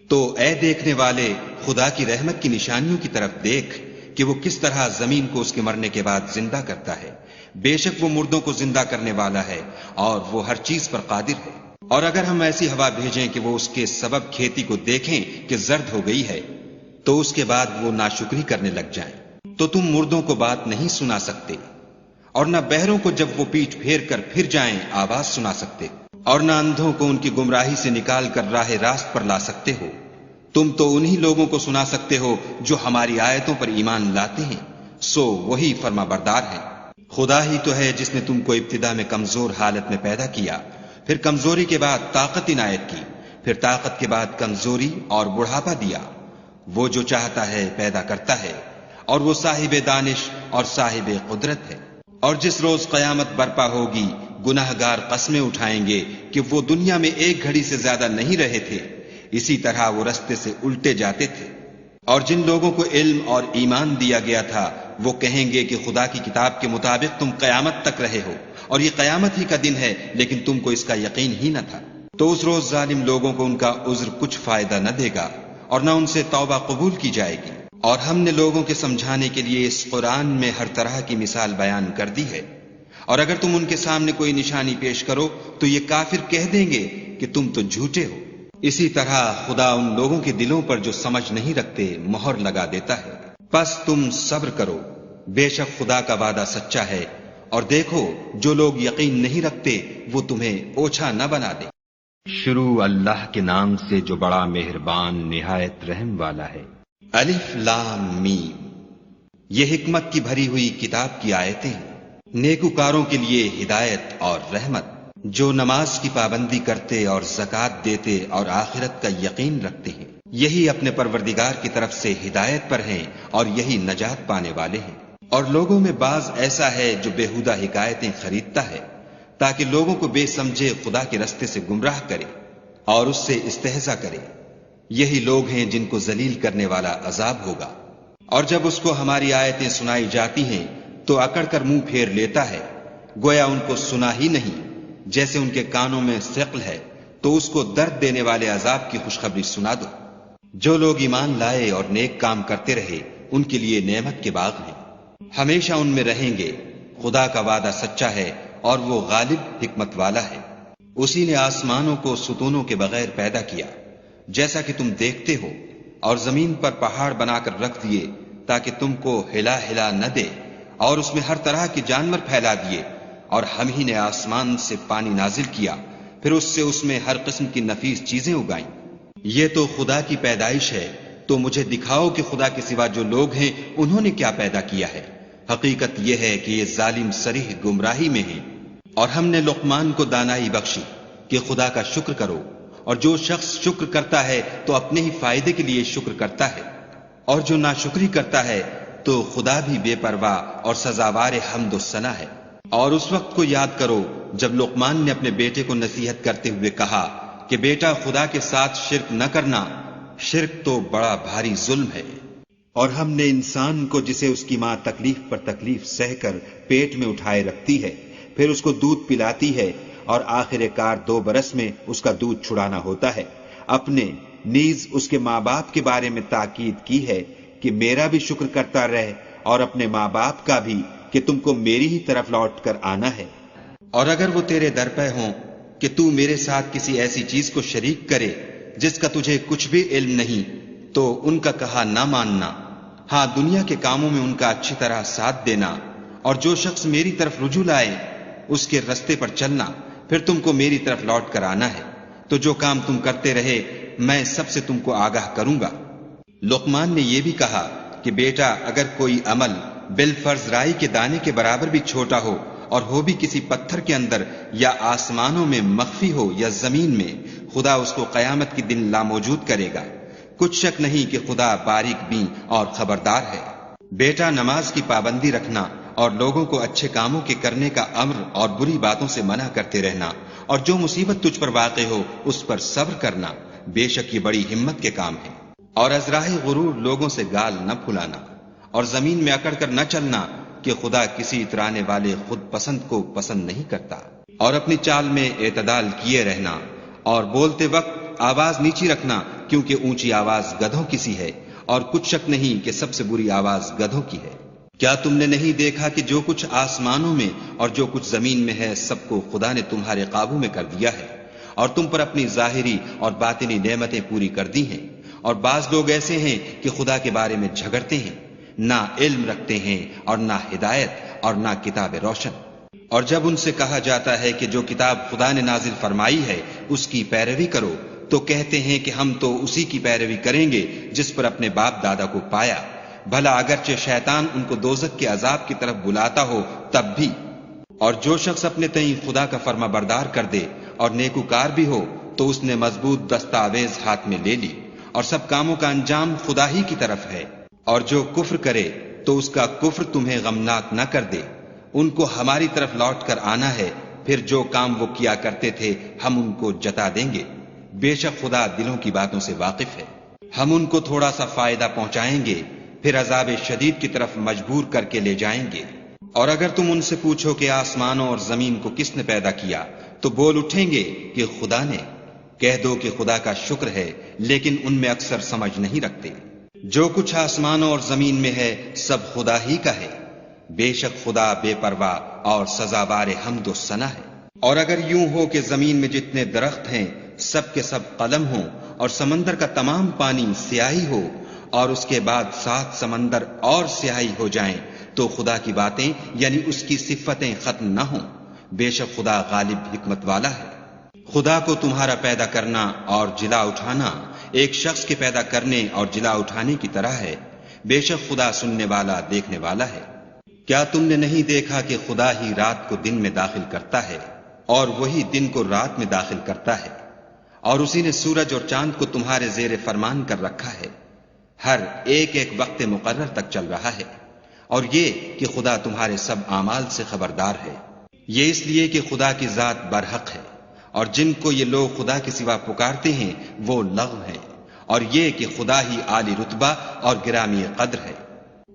تو اے دیکھنے والے، خدا کی رحمت کی نشانیوں کی طرف دیکھ کہ وہ کس طرح زمین کو اس کے مرنے کے بعد زندہ کرتا ہے۔ بے شک وہ مردوں کو زندہ کرنے والا ہے اور وہ ہر چیز پر قادر ہے۔ اور اگر ہم ایسی ہوا بھیجیں کہ وہ اس کے سبب کھیتی کو دیکھیں کہ زرد ہو گئی ہے، تو اس کے بعد وہ ناشکری کرنے لگ جائیں، تو تم مردوں کو بات نہیں سنا سکتے، اور نہ بہروں کو جب وہ پیٹھ پھیر کر پھر جائیں آواز سنا سکتے، اور نہ اندھوں کو ان کی گمراہی سے نکال کر راہ راست پر لا سکتے ہو۔ تم تو انہی لوگوں کو سنا سکتے ہو جو ہماری آیتوں پر ایمان لاتے ہیں، سو وہی فرما بردار ہیں۔ خدا ہی تو ہے جس نے تم کو ابتدا میں کمزور حالت میں پیدا کیا، پھر کمزوری کے بعد طاقت عنایت کی، پھر طاقت کے بعد کمزوری اور بڑھاپا دیا۔ وہ جو چاہتا ہے پیدا کرتا ہے، اور وہ صاحب دانش اور صاحب قدرت ہے۔ اور جس روز قیامت برپا ہوگی گناہ گار قسمیں اٹھائیں گے کہ وہ دنیا میں ایک گھڑی سے زیادہ نہیں رہے تھے، اسی طرح وہ رستے سے الٹے جاتے تھے۔ اور جن لوگوں کو علم اور ایمان دیا گیا تھا وہ کہیں گے کہ خدا کی کتاب کے مطابق تم قیامت تک رہے ہو، اور یہ قیامت ہی کا دن ہے لیکن تم کو اس کا یقین ہی نہ تھا۔ تو اس روز ظالم لوگوں کو ان کا عذر کچھ فائدہ نہ دے گا، اور نہ ان سے توبہ قبول کی جائے گی۔ اور ہم نے لوگوں کے سمجھانے کے لیے اس قرآن میں ہر طرح کی مثال بیان کر دی ہے، اور اگر تم ان کے سامنے کوئی نشانی پیش کرو تو یہ کافر کہہ دیں گے کہ تم تو جھوٹے ہو۔ اسی طرح خدا ان لوگوں کے دلوں پر جو سمجھ نہیں رکھتے مہر لگا دیتا ہے۔ پس تم صبر کرو، بے شک خدا کا وعدہ سچا ہے، اور دیکھو جو لوگ یقین نہیں رکھتے وہ تمہیں اوچھا نہ بنا دے۔ شروع اللہ کے نام سے جو بڑا مہربان نہایت رحم والا ہے۔ الف لام میم، یہ حکمت کی بھری ہوئی کتاب کی آیتیں ہیں، نیکوکاروں کے لیے ہدایت اور رحمت، جو نماز کی پابندی کرتے اور زکوٰۃ دیتے اور آخرت کا یقین رکھتے ہیں، یہی اپنے پروردگار کی طرف سے ہدایت پر ہیں اور یہی نجات پانے والے ہیں۔ اور لوگوں میں بعض ایسا ہے جو بےہودہ حکایتیں خریدتا ہے تاکہ لوگوں کو بے سمجھے خدا کے رستے سے گمراہ کرے اور اس سے استہزاء کرے۔ یہی لوگ ہیں جن کو ذلیل کرنے والا عذاب ہوگا۔ اور جب اس کو ہماری آیتیں سنائی جاتی ہیں تو اکڑ کر منہ پھیر لیتا ہے، گویا ان کو سنا ہی نہیں، جیسے ان کے کانوں میں ثقل ہے، تو اس کو درد دینے والے عذاب کی خوشخبری سنا دو۔ جو لوگ ایمان لائے اور نیک کام کرتے رہے ان کے لیے نعمت کے باغ ہیں، ہمیشہ ان میں رہیں گے۔ خدا کا وعدہ سچا ہے اور وہ غالب حکمت والا ہے۔ اسی نے آسمانوں کو ستونوں کے بغیر پیدا کیا جیسا کہ تم دیکھتے ہو، اور زمین پر پہاڑ بنا کر رکھ دیے تاکہ تم کو ہلا ہلا نہ دے، اور اس میں ہر طرح کے جانور پھیلا دیے، اور ہم ہی نے آسمان سے پانی نازل کیا، پھر اس میں ہر قسم کی نفیس چیزیں اگائیں۔ یہ تو خدا کی پیدائش ہے، تو مجھے دکھاؤ کہ خدا کے سوا جو لوگ ہیں انہوں نے کیا پیدا کیا ہے۔ حقیقت یہ ہے کہ یہ ظالم صریح گمراہی میں ہیں۔ اور ہم نے لقمان کو دانائی بخشی کہ خدا کا شکر کرو، اور جو شخص شکر کرتا ہے تو اپنے ہی فائدے کے لیے شکر کرتا ہے، اور جو ناشکری کرتا ہے تو خدا بھی بے پرواہ اور سزاوار حمد و ثنا ہے۔ اور اس وقت کو یاد کرو جب لقمان نے اپنے بیٹے کو نصیحت کرتے ہوئے کہا کہ بیٹا خدا کے ساتھ شرک نہ کرنا، شرک تو بڑا بھاری ظلم ہے۔ اور ہم نے انسان کو جسے اس کی ماں تکلیف پر تکلیف سہ کر پیٹ میں اٹھائے رکھتی ہے، پھر اس کو دودھ پلاتی ہے، اور آخر کار 2 برس میں اس کا دودھ چھڑانا ہوتا ہے، اپنے نیز اس کے ماں باپ کے بارے میں تاکید کی ہے کہ میرا بھی شکر کرتا رہے، اور اپنے ماں باپ کا بھی کہ تم کو میری ہی طرف لوٹ کر آنا ہے۔ اور اگر وہ تیرے در پہ ہوں کہ تو میرے ساتھ کسی ایسی چیز کو شریک کرے جس کا تجھے کچھ بھی علم نہیں، تو ان کا کہا نہ ماننا، ہاں دنیا کے کاموں میں ان کا اچھی طرح ساتھ دینا، اور جو شخص میری طرف رجوع لائے اس کے رستے پر چلنا، پھر تم کو میری طرف لوٹ کر آنا ہے، تو جو کام تم کرتے رہے میں سب سے تم کو آگاہ کروں گا۔ لقمان نے یہ بھی کہا کہ بیٹا اگر کوئی عمل بالفرض رائی کے دانے کے برابر بھی چھوٹا ہو، اور ہو بھی کسی پتھر کے اندر یا آسمانوں میں مخفی ہو یا زمین میں، خدا اس کو قیامت کے دن لاموجود کرے گا۔ کچھ شک نہیں کہ خدا باریک بین اور خبردار ہے۔ بیٹا نماز کی پابندی رکھنا، اور لوگوں کو اچھے کاموں کے کرنے کا امر اور بری باتوں سے منع کرتے رہنا، اور جو مصیبت تجھ پر واقع ہو اس پر صبر کرنا، بے شک یہ بڑی ہمت کے کام ہے۔ اور از راہ غرور لوگوں سے گال نہ پھلانا، اور زمین میں اکڑ کر نہ چلنا کہ خدا کسی اترانے والے خود پسند کو پسند نہیں کرتا۔ اور اپنی چال میں اعتدال کیے رہنا، اور بولتے وقت آواز نیچی رکھنا، کیونکہ اونچی آواز گدھوں کی سی ہے، اور کچھ شک نہیں کہ سب سے بری آواز گدھوں کی ہے۔ کیا تم نے نہیں دیکھا کہ جو کچھ آسمانوں میں اور جو کچھ زمین میں ہے سب کو خدا نے تمہارے قابو میں کر دیا ہے، اور تم پر اپنی ظاہری اور باطنی نعمتیں پوری کر دی ہیں۔ اور بعض لوگ ایسے ہیں کہ خدا کے بارے میں جھگڑتے ہیں، نہ علم رکھتے ہیں اور نہ ہدایت اور نہ کتاب روشن۔ اور جب ان سے کہا جاتا ہے کہ جو کتاب خدا نے نازل فرمائی ہے اس کی پیروی کرو، تو کہتے ہیں کہ ہم تو اسی کی پیروی کریں گے جس پر اپنے باپ دادا کو پایا، بھلا اگرچہ شیطان ان کو دوزخ کے عذاب کی طرف بلاتا ہو تب بھی۔ اور جو شخص اپنے تئیں خدا کا فرما بردار کر دے اور نیکوکار بھی ہو تو اس نے مضبوط دستاویز ہاتھ میں لے لی، اور سب کاموں کا انجام خدا ہی کی طرف ہے۔ اور جو کفر کرے تو اس کا کفر تمہیں غمناک نہ کر دے، ان کو ہماری طرف لوٹ کر آنا ہے، پھر جو کام وہ کیا کرتے تھے ہم ان کو جتا دیں گے۔ بے شک خدا دلوں کی باتوں سے واقف ہے۔ ہم ان کو تھوڑا سا فائدہ پہنچائیں گے، پھر عذاب شدید کی طرف مجبور کر کے لے جائیں گے۔ اور اگر تم ان سے پوچھو کہ آسمانوں اور زمین کو کس نے پیدا کیا، تو بول اٹھیں گے کہ خدا نے۔ کہہ دو کہ خدا کا شکر ہے، لیکن ان میں اکثر سمجھ نہیں رکھتے۔ جو کچھ آسمانوں اور زمین میں ہے سب خدا ہی کا ہے، بے شک خدا بے پرواہ اور سزاوار حمد و ثنا ہے۔ اور اگر یوں ہو کہ زمین میں جتنے درخت ہیں سب کے سب قلم ہوں، اور سمندر کا تمام پانی سیاہی ہو، اور اس کے بعد 7 سمندر اور سیاہی ہو جائیں، تو خدا کی باتیں یعنی اس کی صفتیں ختم نہ ہوں۔ بے شک خدا غالب حکمت والا ہے۔ خدا کو تمہارا پیدا کرنا اور جلا اٹھانا ایک شخص کے پیدا کرنے اور جلا اٹھانے کی طرح ہے۔ بے شک خدا سننے والا دیکھنے والا ہے۔ کیا تم نے نہیں دیکھا کہ خدا ہی رات کو دن میں داخل کرتا ہے اور وہی دن کو رات میں داخل کرتا ہے، اور اسی نے سورج اور چاند کو تمہارے زیر فرمان کر رکھا ہے، ہر ایک ایک وقت مقرر تک چل رہا ہے، اور یہ کہ خدا تمہارے سب اعمال سے خبردار ہے۔ یہ اس لیے کہ خدا کی ذات برحق ہے، اور جن کو یہ لوگ خدا کے سوا پکارتے ہیں وہ لغو ہیں، اور یہ کہ خدا ہی عالی رتبہ اور گرامی قدر ہے۔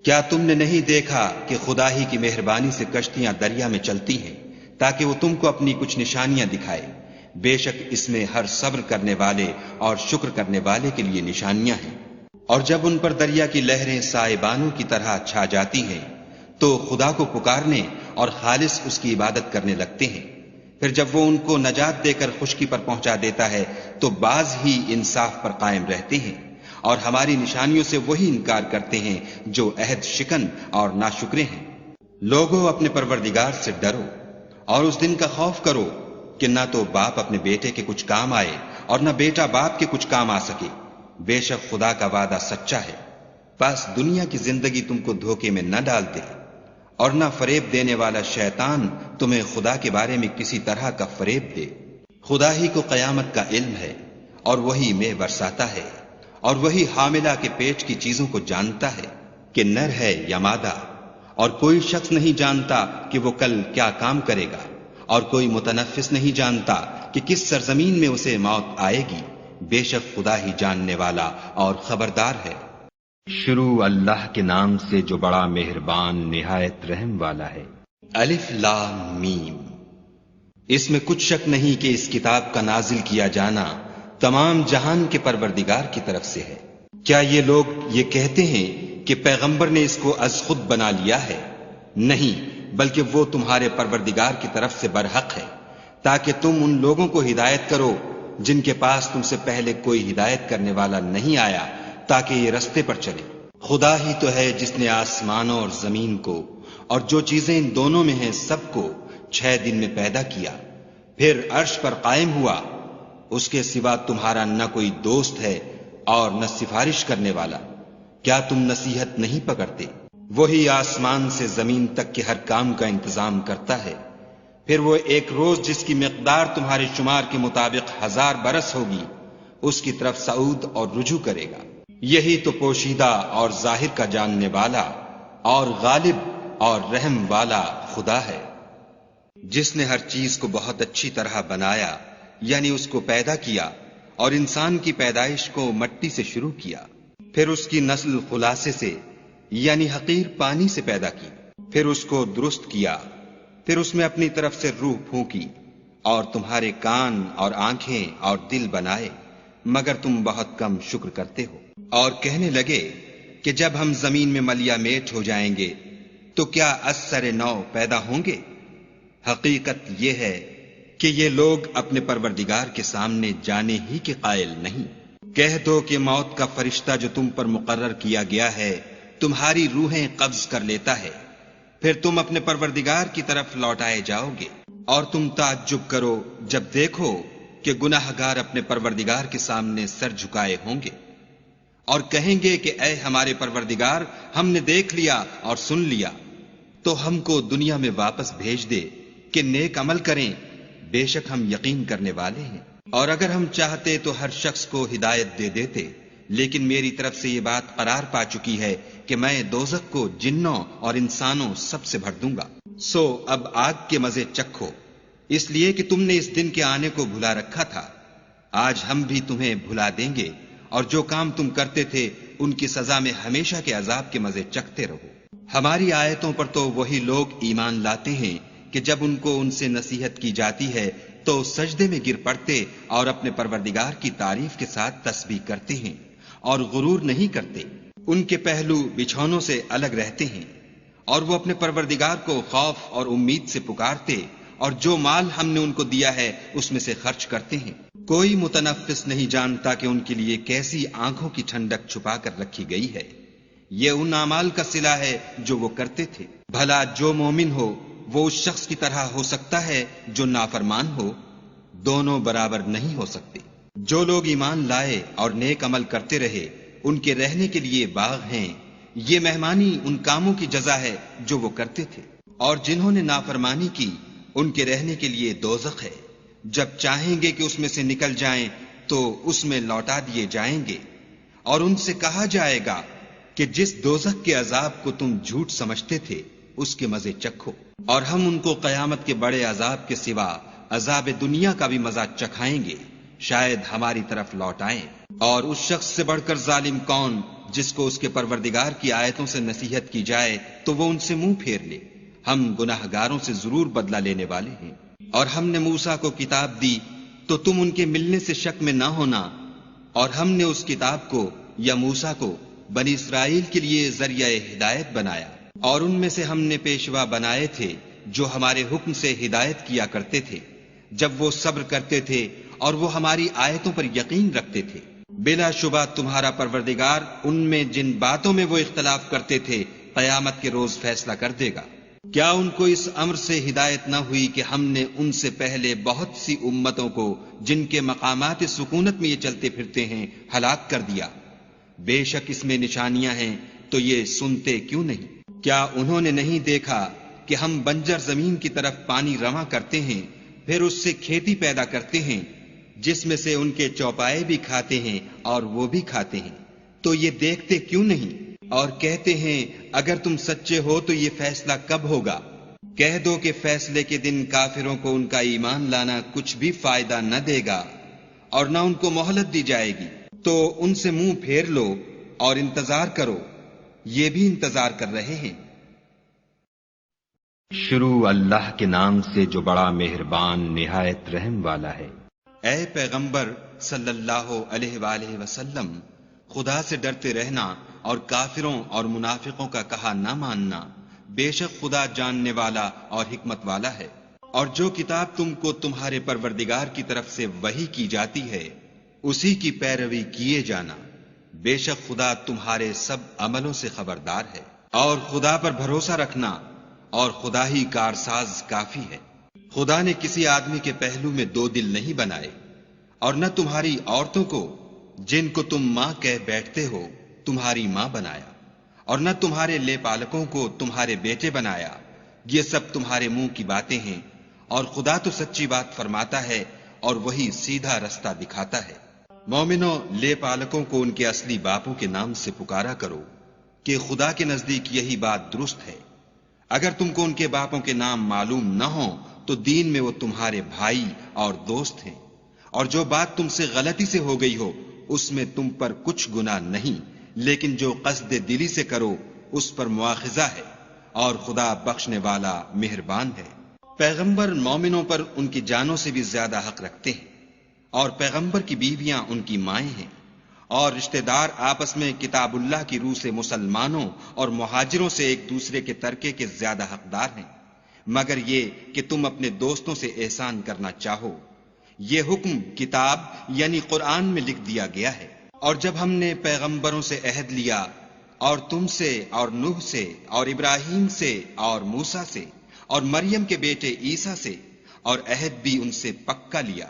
کیا تم نے نہیں دیکھا کہ خدا ہی کی مہربانی سے کشتیاں دریا میں چلتی ہیں تاکہ وہ تم کو اپنی کچھ نشانیاں دکھائے؟ بے شک اس میں ہر صبر کرنے والے اور شکر کرنے والے کے لیے نشانیاں ہیں۔ اور جب ان پر دریا کی لہریں سائبانوں کی طرح چھا جاتی ہیں تو خدا کو پکارنے اور خالص اس کی عبادت کرنے لگتے ہیں، پھر جب وہ ان کو نجات دے کر خشکی پر پہنچا دیتا ہے تو بعض ہی انصاف پر قائم رہتے ہیں، اور ہماری نشانیوں سے وہی انکار کرتے ہیں جو عہد شکن اور ناشکرے ہیں۔ لوگوں اپنے پروردگار سے ڈرو اور اس دن کا خوف کرو کہ نہ تو باپ اپنے بیٹے کے کچھ کام آئے اور نہ بیٹا باپ کے کچھ کام آ سکے۔ بے شک خدا کا وعدہ سچا ہے، بس دنیا کی زندگی تم کو دھوکے میں نہ ڈال دے، اور نہ فریب دینے والا شیطان تمہیں خدا کے بارے میں کسی طرح کا فریب دے۔ خدا ہی کو قیامت کا علم ہے، اور وہی مے برساتا ہے، اور وہی حاملہ کے پیٹ کی چیزوں کو جانتا ہے کہ نر ہے یا مادہ، اور کوئی شخص نہیں جانتا کہ وہ کل کیا کام کرے گا، اور کوئی متنفس نہیں جانتا کہ کس سرزمین میں اسے موت آئے گی۔ بے شک خدا ہی جاننے والا اور خبردار ہے۔ شروع اللہ کے نام سے جو بڑا مہربان نہایت رحم والا ہے۔ الف لام میم۔ اس میں کچھ شک نہیں کہ اس کتاب کا نازل کیا جانا تمام جہان کے پروردگار کی طرف سے ہے۔ کیا یہ لوگ یہ کہتے ہیں کہ پیغمبر نے اس کو از خود بنا لیا ہے؟ نہیں، بلکہ وہ تمہارے پروردگار کی طرف سے برحق ہے، تاکہ تم ان لوگوں کو ہدایت کرو جن کے پاس تم سے پہلے کوئی ہدایت کرنے والا نہیں آیا، تاکہ یہ رستے پر چلے۔ خدا ہی تو ہے جس نے آسمانوں اور زمین کو اور جو چیزیں ان دونوں میں ہیں سب کو 6 دن میں پیدا کیا، پھر عرش پر قائم ہوا۔ اس کے سوا تمہارا نہ کوئی دوست ہے اور نہ سفارش کرنے والا۔ کیا تم نصیحت نہیں پکڑتے؟ وہی آسمان سے زمین تک کے ہر کام کا انتظام کرتا ہے، پھر وہ ایک روز جس کی مقدار تمہارے شمار کے مطابق 1000 برس ہوگی، اس کی طرف صعود اور رجوع کرے گا۔ یہی تو پوشیدہ اور ظاہر کا جاننے والا اور غالب اور رحم والا خدا ہے، جس نے ہر چیز کو بہت اچھی طرح بنایا، یعنی اس کو پیدا کیا، اور انسان کی پیدائش کو مٹی سے شروع کیا، پھر اس کی نسل خلاصے سے یعنی حقیر پانی سے پیدا کی، پھر اس کو درست کیا، پھر اس میں اپنی طرف سے روح پھونکی، اور تمہارے کان اور آنکھیں اور دل بنائے، مگر تم بہت کم شکر کرتے ہو۔ اور کہنے لگے کہ جب ہم زمین میں ملیا میٹ ہو جائیں گے تو کیا از سر نو پیدا ہوں گے؟ حقیقت یہ ہے کہ یہ لوگ اپنے پروردگار کے سامنے جانے ہی کے قائل نہیں۔ کہہ دو کہ موت کا فرشتہ جو تم پر مقرر کیا گیا ہے تمہاری روحیں قبض کر لیتا ہے، پھر تم اپنے پروردگار کی طرف لوٹائے جاؤ گے، اور تم تعجب کرو جب دیکھو کہ گناہگار اپنے پروردگار کے سامنے سر جھکائے ہوں گے، اور کہیں گے کہ اے ہمارے پروردگار، ہم نے دیکھ لیا اور سن لیا، تو ہم کو دنیا میں واپس بھیج دے کہ نیک عمل کریں، بے شک ہم یقین کرنے والے ہیں۔ اور اگر ہم چاہتے تو ہر شخص کو ہدایت دے دیتے، لیکن میری طرف سے یہ بات قرار پا چکی ہے کہ میں دوزخ کو جنوں اور انسانوں سب سے بھر دوں گا۔ سو اب آگ کے مزے چکھو، اس لیے کہ تم نے اس دن کے آنے کو بھلا رکھا تھا۔ آج ہم بھی تمہیں بھلا دیں گے، اور جو کام تم کرتے تھے ان کی سزا میں ہمیشہ کے عذاب کے مزے چکھتے رہو۔ ہماری آیتوں پر تو وہی لوگ ایمان لاتے ہیں کہ جب ان کو ان سے نصیحت کی جاتی ہے تو سجدے میں گر پڑتے اور اپنے پروردگار کی تعریف کے ساتھ تسبیح کرتے ہیں اور غرور نہیں کرتے۔ ان کے پہلو بچھونوں سے الگ رہتے ہیں، اور وہ اپنے پروردگار کو خوف اور امید سے پکارتے، اور جو مال ہم نے ان کو دیا ہے اس میں سے خرچ کرتے ہیں۔ کوئی متنفس نہیں جانتا کہ ان کے لیے کیسی آنکھوں کی ٹھنڈک چھپا کر رکھی گئی ہے۔ یہ ان اعمال کا صلہ ہے جو وہ کرتے تھے۔ بھلا جو مومن ہو وہ اس شخص کی طرح ہو سکتا ہے جو نافرمان ہو؟ دونوں برابر نہیں ہو سکتے۔ جو لوگ ایمان لائے اور نیک عمل کرتے رہے ان کے رہنے کے لیے باغ ہیں، یہ مہمانی ان کاموں کی جزا ہے جو وہ کرتے تھے۔ اور جنہوں نے نافرمانی کی ان کے رہنے کے لیے دوزخ ہے، جب چاہیں گے کہ اس میں سے نکل جائیں تو اس میں لوٹا دیے جائیں گے، اور ان سے کہا جائے گا کہ جس دوزخ کے عذاب کو تم جھوٹ سمجھتے تھے اس کے مزے چکھو، اور ہم ان کو قیامت کے بڑے عذاب کے سوا عذاب دنیا کا بھی مزہ چکھائیں گے، شاید ہماری طرف لوٹ آئیں۔ اور اس شخص سے بڑھ کر ظالم کون جس کو اس کے پروردگار کی آیتوں سے نصیحت کی جائے تو وہ ان سے منہ پھیر لے۔ ہم گناہگاروں سے ضرور بدلہ لینے والے ہیں۔ اور ہم نے موسیٰ کو کتاب دی تو تم ان کے ملنے سے شک میں نہ ہونا، اور ہم نے اس کتاب کو یا موسیٰ کو بنی اسرائیل کے لیے ذریعہ ہدایت بنایا، اور ان میں سے ہم نے پیشوا بنائے تھے جو ہمارے حکم سے ہدایت کیا کرتے تھے جب وہ صبر کرتے تھے اور وہ ہماری آیتوں پر یقین رکھتے تھے۔ بلا شبہ تمہارا پروردگار ان میں جن باتوں میں وہ اختلاف کرتے تھے قیامت کے روز فیصلہ کر دے گا۔ کیا ان کو اس امر سے ہدایت نہ ہوئی کہ ہم نے ان سے پہلے بہت سی امتوں کو جن کے مقامات سکونت میں یہ چلتے پھرتے ہیں ہلاک کر دیا؟ بے شک اس میں نشانیاں ہیں، تو یہ سنتے کیوں نہیں؟ کیا انہوں نے نہیں دیکھا کہ ہم بنجر زمین کی طرف پانی رواں کرتے ہیں، پھر اس سے کھیتی پیدا کرتے ہیں جس میں سے ان کے چوپائے بھی کھاتے ہیں اور وہ بھی کھاتے ہیں، تو یہ دیکھتے کیوں نہیں؟ اور کہتے ہیں اگر تم سچے ہو تو یہ فیصلہ کب ہوگا؟ کہہ دو کہ فیصلے کے دن کافروں کو ان کا ایمان لانا کچھ بھی فائدہ نہ دے گا اور نہ ان کو مہلت دی جائے گی، تو ان سے منہ پھیر لو اور انتظار کرو، یہ بھی انتظار کر رہے ہیں۔ شروع اللہ کے نام سے جو بڑا مہربان نہایت رحم والا ہے۔ اے پیغمبر صلی اللہ علیہ وآلہ وسلم، خدا سے ڈرتے رہنا اور کافروں اور منافقوں کا کہا نہ ماننا، بے شک خدا جاننے والا اور حکمت والا ہے۔ اور جو کتاب تم کو تمہارے پروردگار کی طرف سے وحی کی جاتی ہے اسی کی پیروی کیے جانا، بے شک خدا تمہارے سب عملوں سے خبردار ہے۔ اور خدا پر بھروسہ رکھنا، اور خدا ہی کارساز کافی ہے۔ خدا نے کسی آدمی کے پہلو میں دو دل نہیں بنائے، اور نہ تمہاری عورتوں کو جن کو تم ماں کہہ بیٹھتے ہو تمہاری ماں بنایا، اور نہ تمہارے لے پالکوں کو تمہارے بیٹے بنایا، یہ سب تمہارے منہ کی باتیں ہیں، اور خدا تو سچی بات فرماتا ہے اور وہی سیدھا رستہ دکھاتا ہے۔ مومنوں، لے پالکوں کو ان کے اصلی باپوں کے نام سے پکارا کرو کہ خدا کے نزدیک یہی بات درست ہے۔ اگر تم کو ان کے باپوں کے نام معلوم نہ ہوں تو دین میں وہ تمہارے بھائی اور دوست ہیں، اور جو بات تم سے غلطی سے ہو گئی ہو اس میں تم پر کچھ گناہ نہیں، لیکن جو قصد دلی سے کرو اس پر مواخذہ ہے، اور خدا بخشنے والا مہربان ہے۔ پیغمبر مومنوں پر ان کی جانوں سے بھی زیادہ حق رکھتے ہیں، اور پیغمبر کی بیویاں ان کی مائیں ہیں، اور رشتہ دار آپس میں کتاب اللہ کی روح سے مسلمانوں اور مہاجروں سے ایک دوسرے کے ترکے کے زیادہ حقدار ہیں، مگر یہ کہ تم اپنے دوستوں سے احسان کرنا چاہو۔ یہ حکم کتاب یعنی قرآن میں لکھ دیا گیا ہے۔ اور جب ہم نے پیغمبروں سے عہد لیا، اور تم سے اور نوح سے اور ابراہیم سے اور موسیٰ سے اور مریم کے بیٹے عیسیٰ سے، اور عہد بھی ان سے پکا لیا،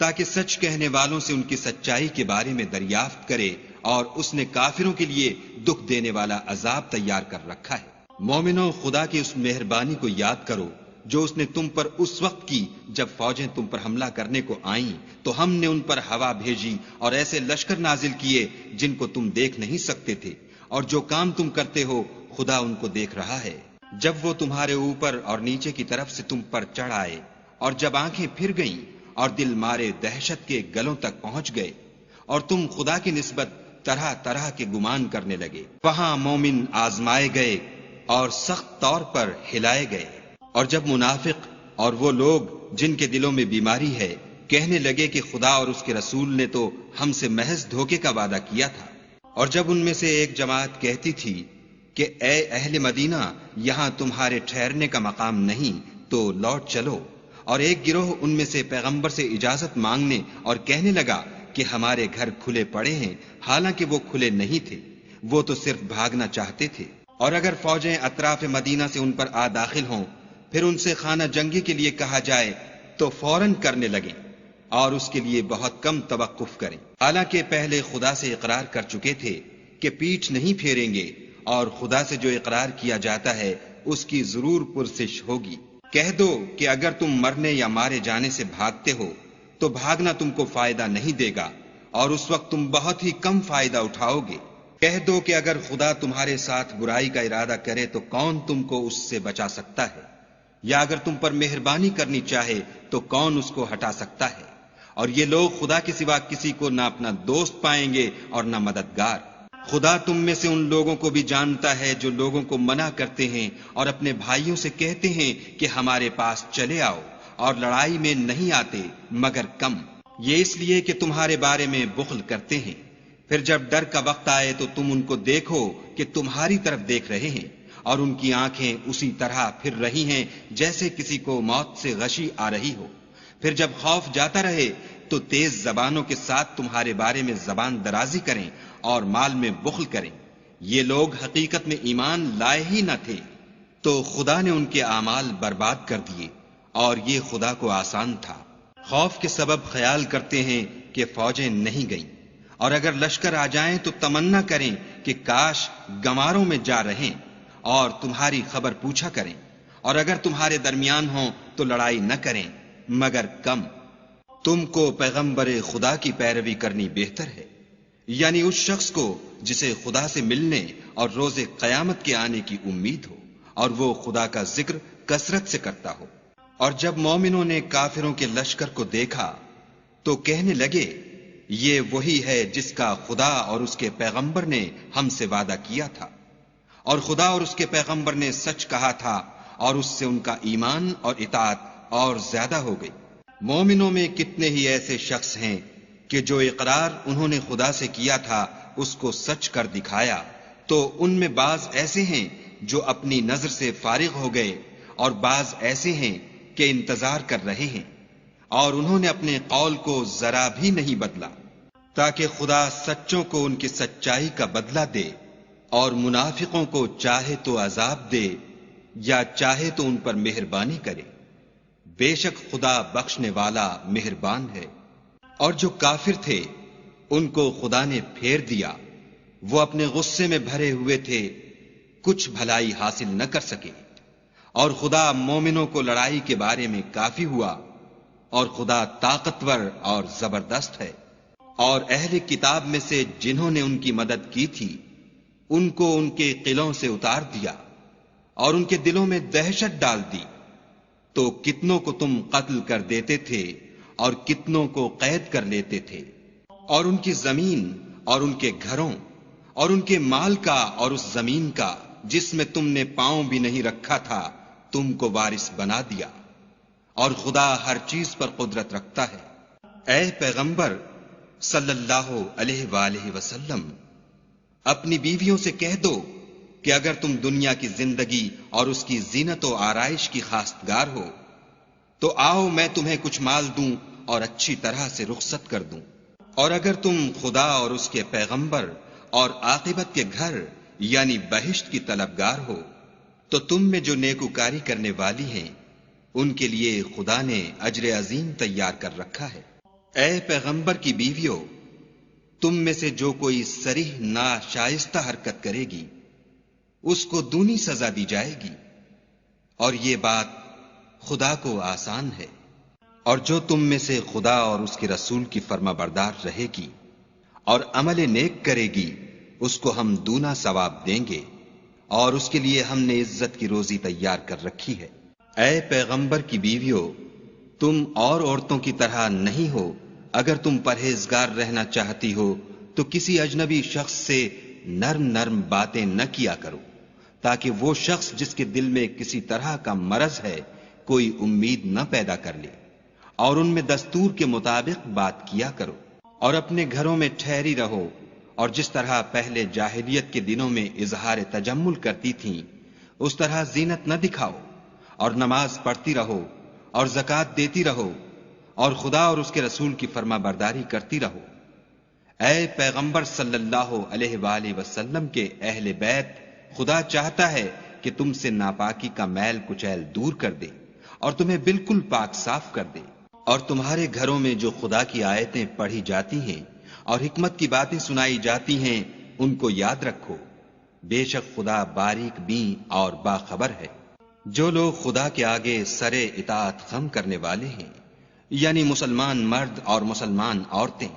تاکہ سچ کہنے والوں سے ان کی سچائی کے بارے میں دریافت کرے، اور اس نے کافروں کے لیے دکھ دینے والا عذاب تیار کر رکھا ہے۔ مومنوں، خدا کی اس مہربانی کو یاد کرو جو اس نے تم پر اس وقت کی جب فوجیں تم پر حملہ کرنے کو آئیں تو ہم نے ان پر ہوا بھیجی اور ایسے لشکر نازل کیے جن کو تم دیکھ نہیں سکتے تھے، اور جو کام تم کرتے ہو خدا ان کو دیکھ رہا ہے۔ جب وہ تمہارے اوپر اور نیچے کی طرف سے تم پر چڑھ آئے، اور جب آنکھیں پھر گئیں اور دل مارے دہشت کے گلوں تک پہنچ گئے، اور تم خدا کی نسبت طرح طرح کے گمان کرنے لگے، وہاں مومن آزمائے گئے اور سخت طور پر ہلائے گئے۔ اور جب منافق اور وہ لوگ جن کے دلوں میں بیماری ہے کہنے لگے کہ خدا اور اس کے رسول نے تو ہم سے محض دھوکے کا وعدہ کیا تھا، اور جب ان میں سے ایک جماعت کہتی تھی کہ اے اہل مدینہ، یہاں تمہارے ٹھہرنے کا مقام نہیں، تو لوٹ چلو، اور ایک گروہ ان میں سے پیغمبر سے اجازت مانگنے اور کہنے لگا کہ ہمارے گھر کھلے پڑے ہیں، حالانکہ وہ کھلے نہیں تھے، وہ تو صرف بھاگنا چاہتے تھے۔ اور اگر فوجیں اطراف مدینہ سے ان پر آ داخل ہوں، پھر ان سے خانہ جنگی کے لیے کہا جائے تو فوراً کرنے لگیں، اور اس کے لیے بہت کم توقف کریں، حالانکہ پہلے خدا سے اقرار کر چکے تھے کہ پیٹھ نہیں پھیریں گے، اور خدا سے جو اقرار کیا جاتا ہے اس کی ضرور پرسش ہوگی۔ کہہ دو کہ اگر تم مرنے یا مارے جانے سے بھاگتے ہو تو بھاگنا تم کو فائدہ نہیں دے گا، اور اس وقت تم بہت ہی کم فائدہ اٹھاؤ گے۔ کہہ دو کہ اگر خدا تمہارے ساتھ برائی کا ارادہ کرے تو کون تم کو اس سے بچا سکتا ہے، یا اگر تم پر مہربانی کرنی چاہے تو کون اس کو ہٹا سکتا ہے۔ اور یہ لوگ خدا کے سوا کسی کو نہ اپنا دوست پائیں گے اور نہ مددگار۔ خدا تم میں سے ان لوگوں کو بھی جانتا ہے جو لوگوں کو منع کرتے ہیں اور اپنے بھائیوں سے کہتے ہیں کہ ہمارے پاس چلے آؤ، اور لڑائی میں نہیں آتے مگر کم، یہ اس لیے کہ تمہارے بارے میں بخل کرتے ہیں۔ پھر جب ڈر کا وقت آئے تو تم ان کو دیکھو کہ تمہاری طرف دیکھ رہے ہیں، اور ان کی آنکھیں اسی طرح پھر رہی ہیں جیسے کسی کو موت سے غشی آ رہی ہو۔ پھر جب خوف جاتا رہے تو تیز زبانوں کے ساتھ تمہارے بارے میں زبان درازی کریں اور مال میں بخل کریں۔ یہ لوگ حقیقت میں ایمان لائے ہی نہ تھے، تو خدا نے ان کے اعمال برباد کر دیے، اور یہ خدا کو آسان تھا۔ خوف کے سبب خیال کرتے ہیں کہ فوجیں نہیں گئیں، اور اگر لشکر آ جائیں تو تمنا کریں کہ کاش گماروں میں جا رہیں اور تمہاری خبر پوچھا کریں، اور اگر تمہارے درمیان ہوں تو لڑائی نہ کریں مگر کم۔ تم کو پیغمبر خدا کی پیروی کرنی بہتر ہے، یعنی اس شخص کو جسے خدا سے ملنے اور روز قیامت کے آنے کی امید ہو، اور وہ خدا کا ذکر کثرت سے کرتا ہو۔ اور جب مومنوں نے کافروں کے لشکر کو دیکھا تو کہنے لگے یہ وہی ہے جس کا خدا اور اس کے پیغمبر نے ہم سے وعدہ کیا تھا، اور خدا اور اس کے پیغمبر نے سچ کہا تھا، اور اس سے ان کا ایمان اور اطاعت اور زیادہ ہو گئی۔ مومنوں میں کتنے ہی ایسے شخص ہیں کہ جو اقرار انہوں نے خدا سے کیا تھا اس کو سچ کر دکھایا، تو ان میں بعض ایسے ہیں جو اپنی نظر سے فارغ ہو گئے، اور بعض ایسے ہیں کہ انتظار کر رہے ہیں، اور انہوں نے اپنے قول کو ذرا بھی نہیں بدلا، تاکہ خدا سچوں کو ان کی سچائی کا بدلہ دے، اور منافقوں کو چاہے تو عذاب دے یا چاہے تو ان پر مہربانی کرے۔ بے شک خدا بخشنے والا مہربان ہے۔ اور جو کافر تھے ان کو خدا نے پھیر دیا، وہ اپنے غصے میں بھرے ہوئے تھے، کچھ بھلائی حاصل نہ کر سکے، اور خدا مومنوں کو لڑائی کے بارے میں کافی ہوا، اور خدا طاقتور اور زبردست ہے۔ اور اہل کتاب میں سے جنہوں نے ان کی مدد کی تھی ان کو ان کے قلعوں سے اتار دیا اور ان کے دلوں میں دہشت ڈال دی، تو کتنوں کو تم قتل کر دیتے تھے اور کتنوں کو قید کر لیتے تھے، اور ان کی زمین اور ان کے گھروں اور ان کے مال کا اور اس زمین کا جس میں تم نے پاؤں بھی نہیں رکھا تھا تم کو وارث بنا دیا، اور خدا ہر چیز پر قدرت رکھتا ہے۔ اے پیغمبر صلی اللہ علیہ وآلہ وسلم، اپنی بیویوں سے کہہ دو کہ اگر تم دنیا کی زندگی اور اس کی زینت و آرائش کی خواستگار ہو تو آؤ میں تمہیں کچھ مال دوں اور اچھی طرح سے رخصت کر دوں، اور اگر تم خدا اور اس کے پیغمبر اور عاقبت کے گھر یعنی بہشت کی طلبگار ہو تو تم میں جو نیکوکاری کرنے والی ہیں ان کے لیے خدا نے اجر عظیم تیار کر رکھا ہے۔ اے پیغمبر کی بیویوں، تم میں سے جو کوئی صریح ناشائستہ حرکت کرے گی اس کو دونی سزا دی جائے گی، اور یہ بات خدا کو آسان ہے۔ اور جو تم میں سے خدا اور اس کے رسول کی فرما بردار رہے گی اور عمل نیک کرے گی اس کو ہم دونا ثواب دیں گے، اور اس کے لیے ہم نے عزت کی روزی تیار کر رکھی ہے۔ اے پیغمبر کی بیویوں، تم اور عورتوں کی طرح نہیں ہو، اگر تم پرہیزگار رہنا چاہتی ہو تو کسی اجنبی شخص سے نرم نرم باتیں نہ کیا کرو، تاکہ وہ شخص جس کے دل میں کسی طرح کا مرض ہے کوئی امید نہ پیدا کر لے، اور ان میں دستور کے مطابق بات کیا کرو، اور اپنے گھروں میں ٹھہری رہو، اور جس طرح پہلے جاہلیت کے دنوں میں اظہار تجمل کرتی تھیں اس طرح زینت نہ دکھاؤ، اور نماز پڑھتی رہو اور زکوٰۃ دیتی رہو، اور خدا اور اس کے رسول کی فرما برداری کرتی رہو۔ اے پیغمبر صلی اللہ علیہ وآلہ وسلم کے اہل بیت، خدا چاہتا ہے کہ تم سے ناپاکی کا میل کچیل دور کر دے اور تمہیں بالکل پاک صاف کر دے، اور تمہارے گھروں میں جو خدا کی آیتیں پڑھی جاتی ہیں اور حکمت کی باتیں سنائی جاتی ہیں ان کو یاد رکھو، بے شک خدا باریک بین اور باخبر ہے۔ جو لوگ خدا کے آگے سر اطاعت خم کرنے والے ہیں، یعنی مسلمان مرد اور مسلمان عورتیں،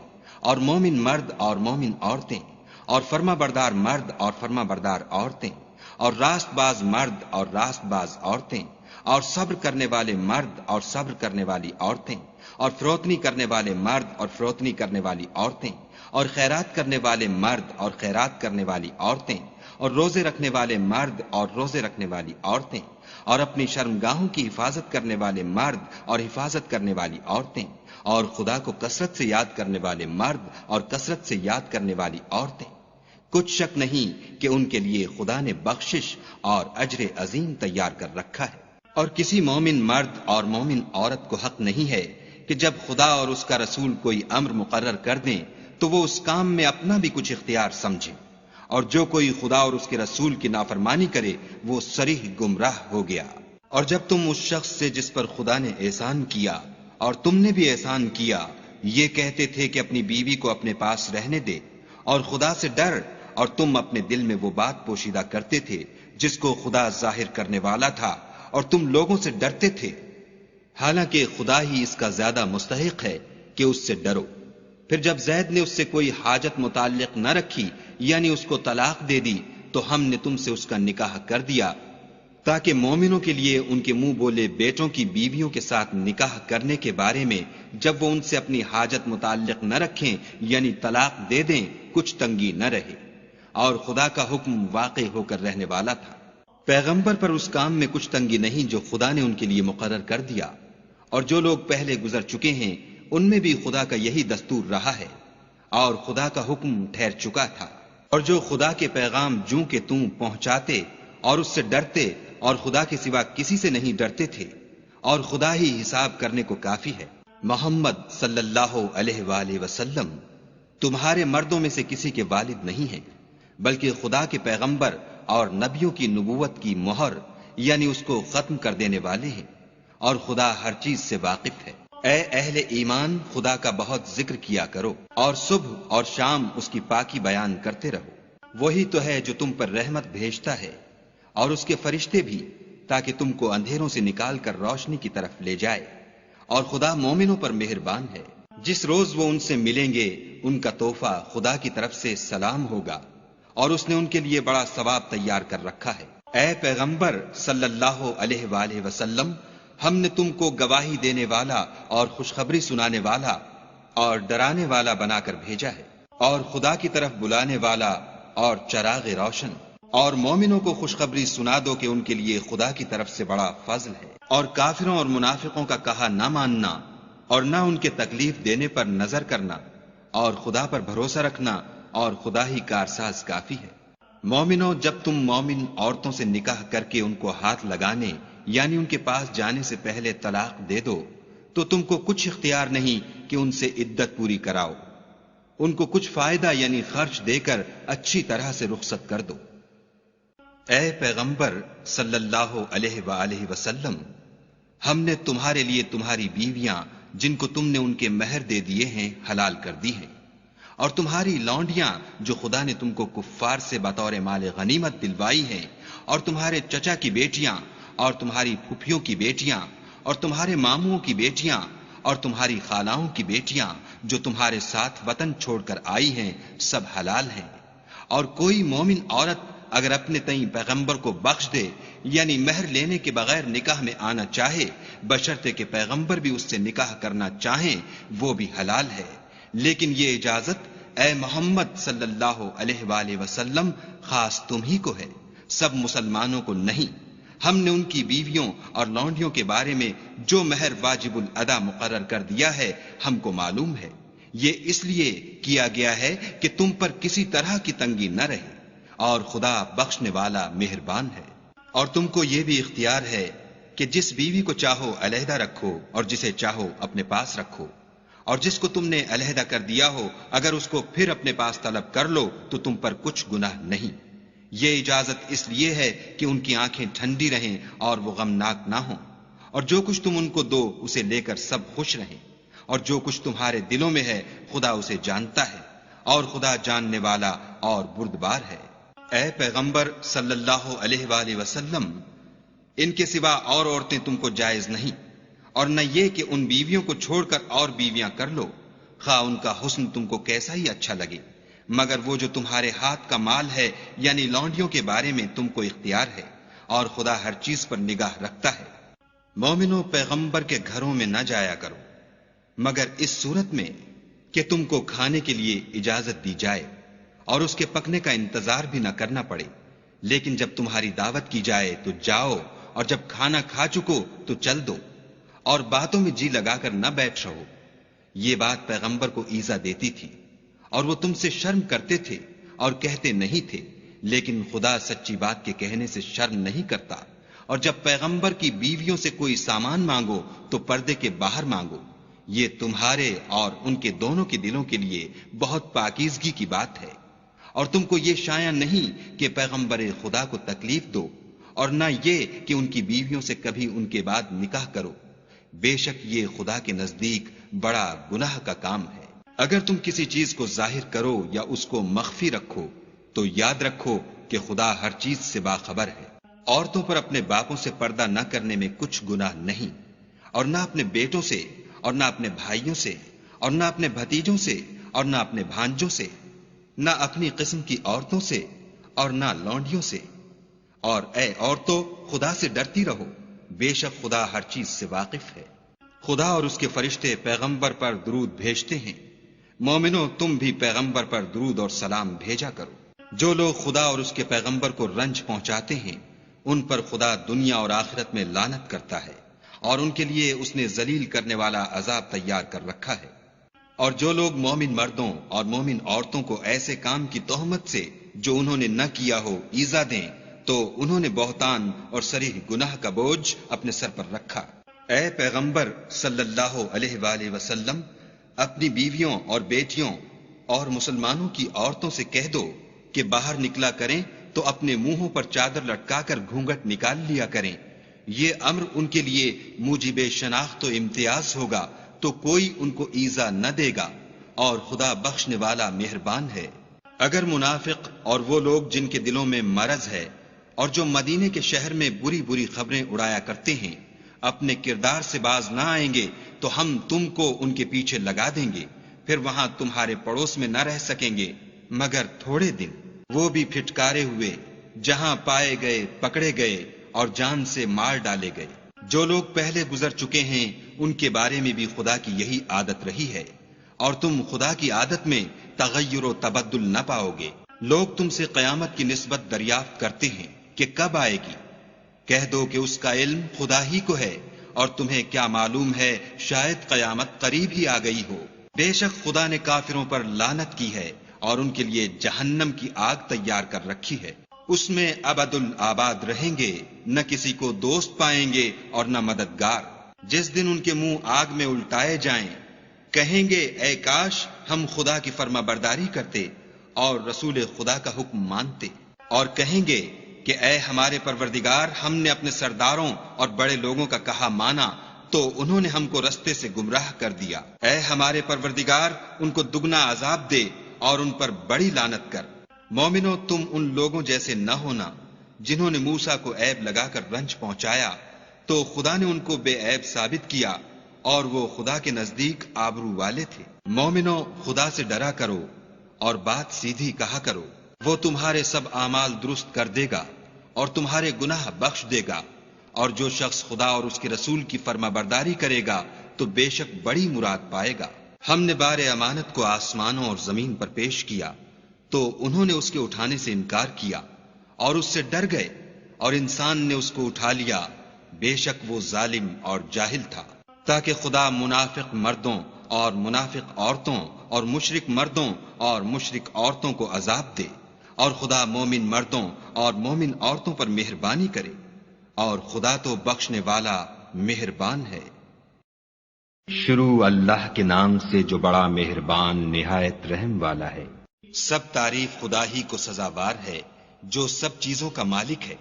اور مومن مرد اور مومن عورتیں، اور فرما بردار مرد اور فرما بردار عورتیں، اور راست باز مرد اور راست باز عورتیں، اور صبر کرنے والے مرد اور صبر کرنے والی عورتیں، اور فروتنی کرنے والے مرد اور فروتنی کرنے والی عورتیں، اور خیرات کرنے والے مرد اور خیرات کرنے والی عورتیں، اور روزے رکھنے والے مرد اور روزے رکھنے والی عورتیں، اور اپنی شرمگاہوں کی حفاظت کرنے والے مرد اور حفاظت کرنے والی عورتیں، اور خدا کو کثرت سے یاد کرنے والے مرد اور کثرت سے یاد کرنے والی عورتیں۔ کچھ شک نہیں کہ ان کے لیے خدا نے بخشش اور اجر عظیم تیار کر رکھا ہے۔ اور کسی مومن مرد اور مومن عورت کو حق نہیں ہے کہ جب خدا اور اس کا رسول کوئی امر مقرر کر دیں تو وہ اس کام میں اپنا بھی کچھ اختیار سمجھیں، اور جو کوئی خدا اور اس کے رسول کی نافرمانی کرے وہ صریح گمراہ ہو گیا۔ اور جب تم اس شخص سے جس پر خدا نے احسان کیا اور تم نے بھی احسان کیا یہ کہتے تھے کہ اپنی بیوی کو اپنے پاس رہنے دے اور خدا سے ڈر، اور تم اپنے دل میں وہ بات پوشیدہ کرتے تھے جس کو خدا ظاہر کرنے والا تھا اور تم لوگوں سے ڈرتے تھے، حالانکہ خدا ہی اس کا زیادہ مستحق ہے کہ اس سے ڈرو۔ پھر جب زید نے اس سے کوئی حاجت متعلق نہ رکھی یعنی اس کو طلاق دے دی تو ہم نے تم سے اس کا نکاح کر دیا تاکہ مومنوں کے لیے ان کے منہ بولے بیٹوں کی بیویوں کے ساتھ نکاح کرنے کے بارے میں جب وہ ان سے اپنی حاجت متعلق نہ رکھیں یعنی طلاق دے دیں کچھ تنگی نہ رہے، اور خدا کا حکم واقع ہو کر رہنے والا تھا۔ پیغمبر پر اس کام میں کچھ تنگی نہیں جو خدا نے ان کے لیے مقرر کر دیا، اور جو لوگ پہلے گزر چکے ہیں ان میں بھی خدا کا یہی دستور رہا ہے، اور خدا کا حکم ٹھہر چکا تھا۔ اور جو خدا کے پیغام جوں کہ توں پہنچاتے اور اس سے ڈرتے اور خدا کے سوا کسی سے نہیں ڈرتے تھے، اور خدا ہی حساب کرنے کو کافی ہے۔ محمد صلی اللہ علیہ وآلہ وسلم تمہارے مردوں میں سے کسی کے والد نہیں ہیں، بلکہ خدا کے پیغمبر اور نبیوں کی نبوت کی مہر یعنی اس کو ختم کر دینے والے ہیں، اور خدا ہر چیز سے واقف ہے۔ اے اہل ایمان، خدا کا بہت ذکر کیا کرو اور صبح اور شام اس کی پاکی بیان کرتے رہو، وہی تو ہے جو تم پر رحمت بھیجتا ہے اور اس کے فرشتے بھی، تاکہ تم کو اندھیروں سے نکال کر روشنی کی طرف لے جائے، اور خدا مومنوں پر مہربان ہے۔ جس روز وہ ان سے ملیں گے ان کا تحفہ خدا کی طرف سے سلام ہوگا، اور اس نے ان کے لیے بڑا ثواب تیار کر رکھا ہے۔ اے پیغمبر صلی اللہ علیہ وآلہ وسلم، ہم نے تم کو گواہی دینے والا اور خوشخبری سنانے والا اور ڈرانے والا بنا کر بھیجا ہے، اور خدا کی طرف بلانے والا اور چراغ روشن، اور مومنوں کو خوشخبری سنا دو کہ ان کے لیے خدا کی طرف سے بڑا فضل ہے۔ اور کافروں اور منافقوں کا کہا نہ ماننا اور نہ ان کے تکلیف دینے پر نظر کرنا، اور خدا پر بھروسہ رکھنا، اور خدا ہی کارساز کافی ہے۔ مومنوں، جب تم مومن عورتوں سے نکاح کر کے ان کو ہاتھ لگانے یعنی ان کے پاس جانے سے پہلے طلاق دے دو تو تم کو کچھ اختیار نہیں کہ ان سے عدت پوری کراؤ، ان کو کچھ فائدہ یعنی خرچ دے کر اچھی طرح سے رخصت کر دو۔ اے پیغمبر صلی اللہ علیہ وآلہ وسلم، ہم نے تمہارے لیے تمہاری بیویاں جن کو تم نے ان کے مہر دے دیے ہیں حلال کر دی ہیں، اور تمہاری لونڈیاں جو خدا نے تم کو کفار سے بطور مال غنیمت دلوائی ہیں، اور تمہارے چچا کی بیٹیاں اور تمہاری پھپھیوں کی بیٹیاں اور تمہارے ماموں کی بیٹیاں اور تمہاری خالاؤں کی بیٹیاں جو تمہارے ساتھ وطن چھوڑ کر آئی ہیں، سب حلال ہیں۔ اور کوئی مومن عورت اگر اپنے تئیں پیغمبر کو بخش دے یعنی مہر لینے کے بغیر نکاح میں آنا چاہے بشرطے کہ پیغمبر بھی اس سے نکاح کرنا چاہیں، وہ بھی حلال ہے، لیکن یہ اجازت اے محمد صلی اللہ علیہ وآلہ وسلم خاص تم ہی کو ہے، سب مسلمانوں کو نہیں۔ ہم نے ان کی بیویوں اور لونڈیوں کے بارے میں جو مہر واجب الادا مقرر کر دیا ہے ہم کو معلوم ہے، یہ اس لیے کیا گیا ہے کہ تم پر کسی طرح کی تنگی نہ رہے، اور خدا بخشنے والا مہربان ہے۔ اور تم کو یہ بھی اختیار ہے کہ جس بیوی کو چاہو علیحدہ رکھو اور جسے چاہو اپنے پاس رکھو، اور جس کو تم نے علیحدہ کر دیا ہو اگر اس کو پھر اپنے پاس طلب کر لو تو تم پر کچھ گناہ نہیں۔ یہ اجازت اس لیے ہے کہ ان کی آنکھیں ٹھنڈی رہیں اور وہ غمناک نہ ہوں، اور جو کچھ تم ان کو دو اسے لے کر سب خوش رہیں، اور جو کچھ تمہارے دلوں میں ہے خدا اسے جانتا ہے، اور خدا جاننے والا اور بردبار ہے۔ اے پیغمبر صلی اللہ علیہ وآلہ وسلم، ان کے سوا اور عورتیں تم کو جائز نہیں، اور نہ یہ کہ ان بیویوں کو چھوڑ کر اور بیویاں کر لو، خواہ ان کا حسن تم کو کیسا ہی اچھا لگے، مگر وہ جو تمہارے ہاتھ کا مال ہے یعنی لونڈیوں کے بارے میں تم کو اختیار ہے، اور خدا ہر چیز پر نگاہ رکھتا ہے۔ مومنوں، پیغمبر کے گھروں میں نہ جایا کرو مگر اس صورت میں کہ تم کو کھانے کے لیے اجازت دی جائے اور اس کے پکنے کا انتظار بھی نہ کرنا پڑے، لیکن جب تمہاری دعوت کی جائے تو جاؤ، اور جب کھانا کھا چکو تو چل دو، اور باتوں میں جی لگا کر نہ بیٹھ رہو۔ یہ بات پیغمبر کو ایذا دیتی تھی، اور وہ تم سے شرم کرتے تھے اور کہتے نہیں تھے، لیکن خدا سچی بات کے کہنے سے شرم نہیں کرتا۔ اور جب پیغمبر کی بیویوں سے کوئی سامان مانگو تو پردے کے باہر مانگو، یہ تمہارے اور ان کے دونوں کے دلوں کے لیے بہت پاکیزگی کی بات ہے، اور تم کو یہ شایع نہیں کہ پیغمبر خدا کو تکلیف دو، اور نہ یہ کہ ان کی بیویوں سے کبھی ان کے بعد نکاح کرو، بے شک یہ خدا کے نزدیک بڑا گناہ کا کام ہے۔ اگر تم کسی چیز کو ظاہر کرو یا اس کو مخفی رکھو تو یاد رکھو کہ خدا ہر چیز سے باخبر ہے۔ عورتوں پر اپنے باپوں سے پردہ نہ کرنے میں کچھ گناہ نہیں، اور نہ اپنے بیٹوں سے، اور نہ اپنے بھائیوں سے، اور نہ اپنے بھتیجوں سے، اور نہ اپنے بھانجوں سے، نہ اپنی قسم کی عورتوں سے، اور نہ لونڈیوں سے۔ اور اے عورتوں، خدا سے ڈرتی رہو، بے شک خدا ہر چیز سے واقف ہے۔ خدا اور اس کے فرشتے پیغمبر پر درود بھیجتے ہیں، مومنو تم بھی پیغمبر پر درود اور سلام بھیجا کرو۔ جو لوگ خدا اور اس کے پیغمبر کو رنج پہنچاتے ہیں ان پر خدا دنیا اور آخرت میں لعنت کرتا ہے، اور ان کے لیے اس نے ذلیل کرنے والا عذاب تیار کر رکھا ہے۔ اور جو لوگ مومن مردوں اور مومن عورتوں کو ایسے کام کی تہمت سے جو انہوں نے نہ کیا ہو ایذا دیں تو انہوں نے بہتان اور صریح گناہ کا بوجھ اپنے سر پر رکھا۔ اے پیغمبر صلی اللہ علیہ وآلہ وسلم، اپنی بیویوں اور بیٹیوں اور مسلمانوں کی عورتوں سے کہہ دو کہ باہر نکلا کریں تو اپنے منہوں پر چادر لٹکا کر گھونگھٹ نکال لیا کریں، یہ امر ان کے لیے موجب شناخت و امتیاز ہوگا تو کوئی ان کو ایذا نہ دے گا، اور خدا بخشنے والا مہربان ہے۔ اگر منافق اور وہ لوگ جن کے دلوں میں مرض ہے اور جو مدینے کے شہر میں بری بری خبریں اڑایا کرتے ہیں اپنے کردار سے باز نہ آئیں گے تو ہم تم کو ان کے پیچھے لگا دیں گے، پھر وہاں تمہارے پڑوس میں نہ رہ سکیں گے مگر تھوڑے دن، وہ بھی پھٹکارے ہوئے، جہاں پائے گئے پکڑے گئے اور جان سے مار ڈالے گئے۔ جو لوگ پہلے گزر چکے ہیں ان کے بارے میں بھی خدا کی یہی عادت رہی ہے، اور تم خدا کی عادت میں تغیر و تبدل نہ پاؤ گے۔ لوگ تم سے قیامت کی نسبت دریافت کرتے ہیں کہ کب آئے گی، کہہ دو کہ اس کا علم خدا ہی کو ہے، اور تمہیں کیا معلوم ہے شاید قیامت قریب ہی آ گئی ہو۔ بے شک خدا نے کافروں پر لعنت کی ہے اور ان کے لیے جہنم کی آگ تیار کر رکھی ہے، اس میں ابد الآباد رہیں گے، نہ کسی کو دوست پائیں گے اور نہ مددگار۔ جس دن ان کے منہ آگ میں الٹائے جائیں کہیں گے اے کاش ہم خدا کی فرما برداری کرتے اور رسول خدا کا حکم مانتے، اور کہیں گے کہ اے ہمارے پروردگار، ہم نے اپنے سرداروں اور بڑے لوگوں کا کہا مانا تو انہوں نے ہم کو رستے سے گمراہ کر دیا۔ اے ہمارے پروردگار، ان کو دگنا عذاب دے اور ان پر بڑی لعنت کر۔ مومنو تم ان لوگوں جیسے نہ ہونا جنہوں نے موسیٰ کو عیب لگا کر رنج پہنچایا تو خدا نے ان کو بے عیب ثابت کیا، اور وہ خدا کے نزدیک آبرو والے تھے۔ مومنو خدا سے ڈرا کرو اور بات سیدھی کہا کرو، وہ تمہارے سب اعمال درست کر دے گا اور تمہارے گناہ بخش دے گا، اور جو شخص خدا اور اس کے رسول کی فرما برداری کرے گا تو بے شک بڑی مراد پائے گا۔ ہم نے بار امانت کو آسمانوں اور زمین پر پیش کیا تو انہوں نے اس کے اٹھانے سے انکار کیا اور اس سے ڈر گئے، اور انسان نے اس کو اٹھا لیا، بے شک وہ ظالم اور جاہل تھا، تاکہ خدا منافق مردوں اور منافق عورتوں اور مشرک مردوں اور مشرک عورتوں کو عذاب دے، اور خدا مومن مردوں اور مومن عورتوں پر مہربانی کرے، اور خدا تو بخشنے والا مہربان ہے۔ شروع اللہ کے نام سے جو بڑا مہربان نہایت رحم والا ہے۔ سب تعریف خدا ہی کو سزاوار ہے جو سب چیزوں کا مالک ہے،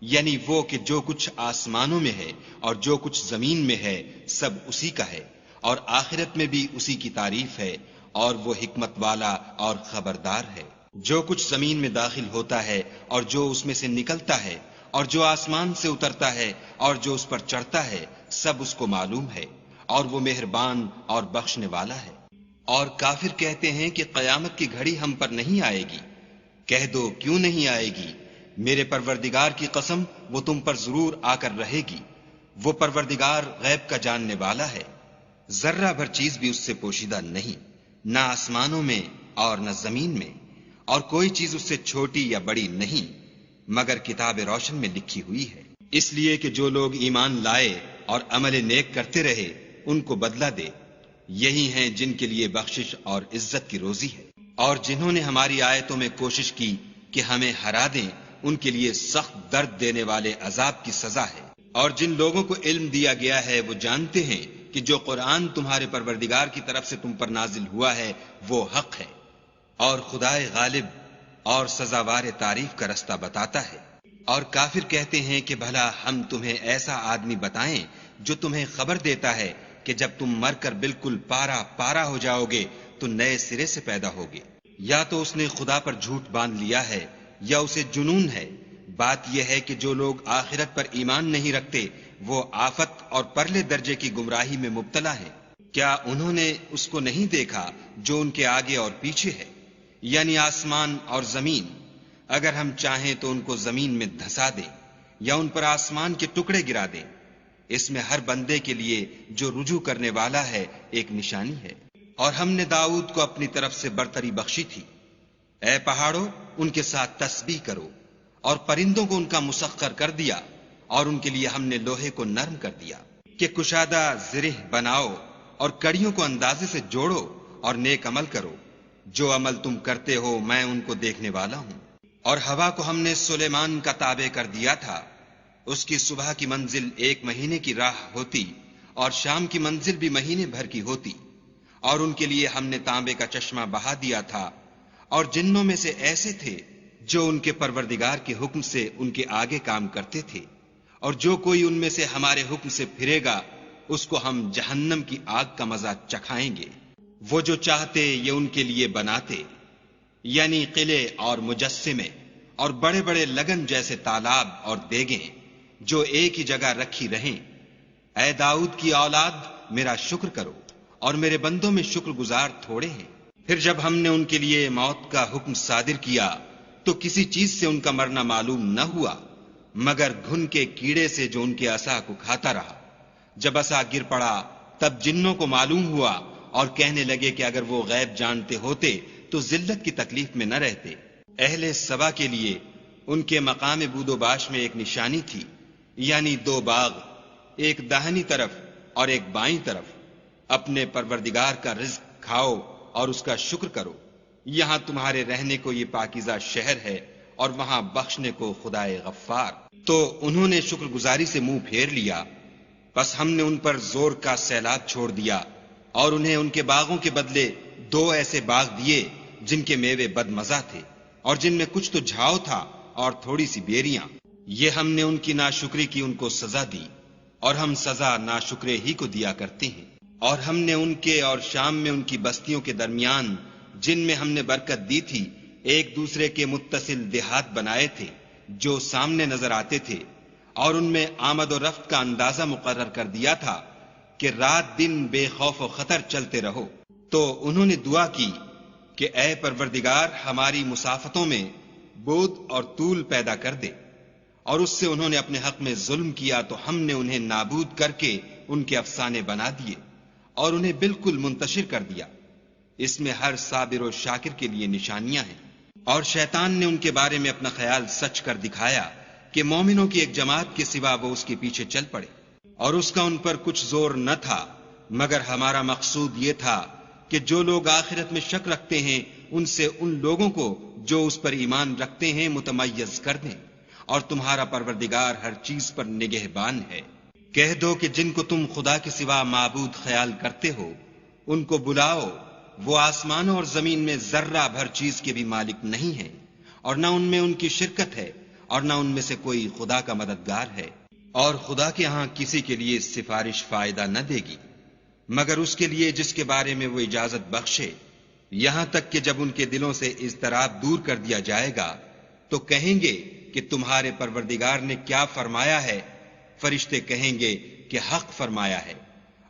یعنی وہ کہ جو کچھ آسمانوں میں ہے اور جو کچھ زمین میں ہے سب اسی کا ہے، اور آخرت میں بھی اسی کی تعریف ہے، اور وہ حکمت والا اور خبردار ہے۔ جو کچھ زمین میں داخل ہوتا ہے اور جو اس میں سے نکلتا ہے اور جو آسمان سے اترتا ہے اور جو اس پر چڑھتا ہے سب اس کو معلوم ہے، اور وہ مہربان اور بخشنے والا ہے۔ اور کافر کہتے ہیں کہ قیامت کی گھڑی ہم پر نہیں آئے گی، کہہ دو کیوں نہیں آئے گی، میرے پروردگار کی قسم وہ تم پر ضرور آ کر رہے گی، وہ پروردگار غیب کا جاننے والا ہے، ذرہ بھر چیز بھی اس سے پوشیدہ نہیں، نہ آسمانوں میں اور نہ زمین میں، اور کوئی چیز اس سے چھوٹی یا بڑی نہیں مگر کتاب روشن میں لکھی ہوئی ہے، اس لیے کہ جو لوگ ایمان لائے اور عمل نیک کرتے رہے ان کو بدلہ دے، یہی ہیں جن کے لیے بخشش اور عزت کی روزی ہے۔ اور جنہوں نے ہماری آیتوں میں کوشش کی کہ ہمیں ہرا دیں ان کے لیے سخت درد دینے والے عذاب کی سزا ہے۔ اور جن لوگوں کو علم دیا گیا ہے وہ جانتے ہیں کہ جو قرآن تمہارے پروردگار کی طرف سے تم پر نازل ہوا ہے وہ حق ہے، اور خدائے غالب اور سزاوار تعریف کا رستہ بتاتا ہے۔ اور کافر کہتے ہیں کہ بھلا ہم تمہیں ایسا آدمی بتائیں جو تمہیں خبر دیتا ہے کہ جب تم مر کر بالکل پارا پارا ہو جاؤ گے تو نئے سرے سے پیدا ہوگے۔ یا تو اس نے خدا پر جھوٹ باندھ لیا ہے یا اسے جنون ہے۔ بات یہ ہے کہ جو لوگ آخرت پر ایمان نہیں رکھتے وہ آفت اور پرلے درجے کی گمراہی میں مبتلا ہیں۔ کیا انہوں نے اس کو نہیں دیکھا جو ان کے آگے اور پیچھے ہے، یعنی آسمان اور زمین؟ اگر ہم چاہیں تو ان کو زمین میں دھسا دیں یا ان پر آسمان کے ٹکڑے گرا دیں۔ اس میں ہر بندے کے لیے جو رجوع کرنے والا ہے ایک نشانی ہے۔ اور ہم نے داؤد کو اپنی طرف سے برتری بخشی تھی۔ اے پہاڑوں، ان کے ساتھ تسبیح کرو، اور پرندوں کو ان کا مسخر کر دیا، اور ان کے لیے ہم نے لوہے کو نرم کر دیا کہ کشادہ زرہ بناؤ، اور کڑیوں کو اندازے سے جوڑو اور نیک عمل کرو۔ جو عمل تم کرتے ہو میں ان کو دیکھنے والا ہوں۔ اور ہوا کو ہم نے سلیمان کا تابع کر دیا تھا۔ اس کی صبح کی منزل 1 مہینے کی راہ ہوتی اور شام کی منزل بھی مہینے بھر کی ہوتی۔ اور ان کے لیے ہم نے تانبے کا چشمہ بہا دیا تھا، اور جنوں میں سے ایسے تھے جو ان کے پروردگار کے حکم سے ان کے آگے کام کرتے تھے، اور جو کوئی ان میں سے ہمارے حکم سے پھرے گا اس کو ہم جہنم کی آگ کا مزہ چکھائیں گے۔ وہ جو چاہتے یہ ان کے لیے بناتے، یعنی قلعے اور مجسمے اور بڑے بڑے لگن جیسے تالاب اور دیگیں جو ایک ہی جگہ رکھی رہیں۔ اے داؤد کی اولاد، میرا شکر کرو، اور میرے بندوں میں شکر گزار تھوڑے ہیں۔ پھر جب ہم نے ان کے لیے موت کا حکم صادر کیا تو کسی چیز سے ان کا مرنا معلوم نہ ہوا مگر گھن کے کیڑے سے جو ان کے عصا کو کھاتا رہا۔ جب عصا گر پڑا تب جنوں کو معلوم ہوا اور کہنے لگے کہ اگر وہ غیب جانتے ہوتے تو ذلت کی تکلیف میں نہ رہتے۔ اہل سبا کے لیے ان کے مقام بود و باش میں ایک نشانی تھی، یعنی 2 باغ، ایک داہنی طرف اور ایک بائیں طرف۔ اپنے پروردگار کا رزق کھاؤ اور اس کا شکر کرو۔ یہاں تمہارے رہنے کو یہ پاکیزہ شہر ہے اور وہاں بخشنے کو خدائے غفار۔ تو انہوں نے شکر گزاری سے منہ پھیر لیا، پس ہم نے ان پر زور کا سیلاب چھوڑ دیا، اور انہیں ان کے باغوں کے بدلے 2 ایسے باغ دیے جن کے میوے بد مزہ تھے، اور جن میں کچھ تو جھاؤ تھا اور تھوڑی سی بیریاں۔ یہ ہم نے ان کی ناشکری کی ان کو سزا دی، اور ہم سزا ناشکرے ہی کو دیا کرتے ہیں۔ اور ہم نے ان کے اور شام میں ان کی بستیوں کے درمیان جن میں ہم نے برکت دی تھی ایک دوسرے کے متصل دیہات بنائے تھے جو سامنے نظر آتے تھے، اور ان میں آمد و رفت کا اندازہ مقرر کر دیا تھا کہ رات دن بے خوف و خطر چلتے رہو۔ تو انہوں نے دعا کی کہ اے پروردگار ہماری مسافتوں میں بود اور طول پیدا کر دے، اور اس سے انہوں نے اپنے حق میں ظلم کیا تو ہم نے انہیں نابود کر کے ان کے افسانے بنا دیے اور انہیں بالکل منتشر کر دیا۔ اس میں ہر صابر و شاکر کے لیے نشانیاں ہیں۔ اور شیطان نے ان کے بارے میں اپنا خیال سچ کر دکھایا کہ مومنوں کی ایک جماعت کے سوا وہ اس کے پیچھے چل پڑے، اور اس کا ان پر کچھ زور نہ تھا مگر ہمارا مقصود یہ تھا کہ جو لوگ آخرت میں شک رکھتے ہیں ان سے ان لوگوں کو جو اس پر ایمان رکھتے ہیں متمیز کر دیں، اور تمہارا پروردگار ہر چیز پر نگہبان ہے۔ کہہ دو کہ جن کو تم خدا کے سوا معبود خیال کرتے ہو ان کو بلاؤ، وہ آسمانوں اور زمین میں ذرہ بھر چیز کے بھی مالک نہیں ہیں، اور نہ ان میں ان کی شرکت ہے، اور نہ ان میں سے کوئی خدا کا مددگار ہے۔ اور خدا کے ہاں کسی کے لیے سفارش فائدہ نہ دے گی مگر اس کے لیے جس کے بارے میں وہ اجازت بخشے، یہاں تک کہ جب ان کے دلوں سے اضطراب دور کر دیا جائے گا تو کہیں گے کہ تمہارے پروردگار نے کیا فرمایا ہے؟ فرشتے کہیں گے کہ حق فرمایا ہے،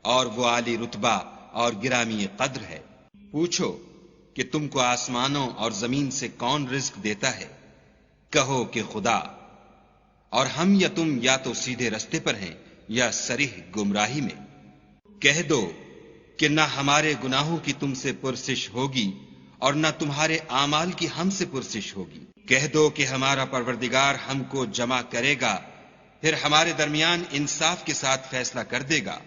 اور وہ عالی رتبہ اور گرامی قدر ہے۔ پوچھو کہ تم کو آسمانوں اور زمین سے کون رزق دیتا ہے؟ کہو کہ خدا، اور ہم یا تم یا تو سیدھے رستے پر ہیں یا صریح گمراہی میں۔ کہہ دو کہ نہ ہمارے گناہوں کی تم سے پرسش ہوگی اور نہ تمہارے اعمال کی ہم سے پرسش ہوگی۔ کہہ دو کہ ہمارا پروردگار ہم کو جمع کرے گا، پھر ہمارے درمیان انصاف کے ساتھ فیصلہ کر دے گا،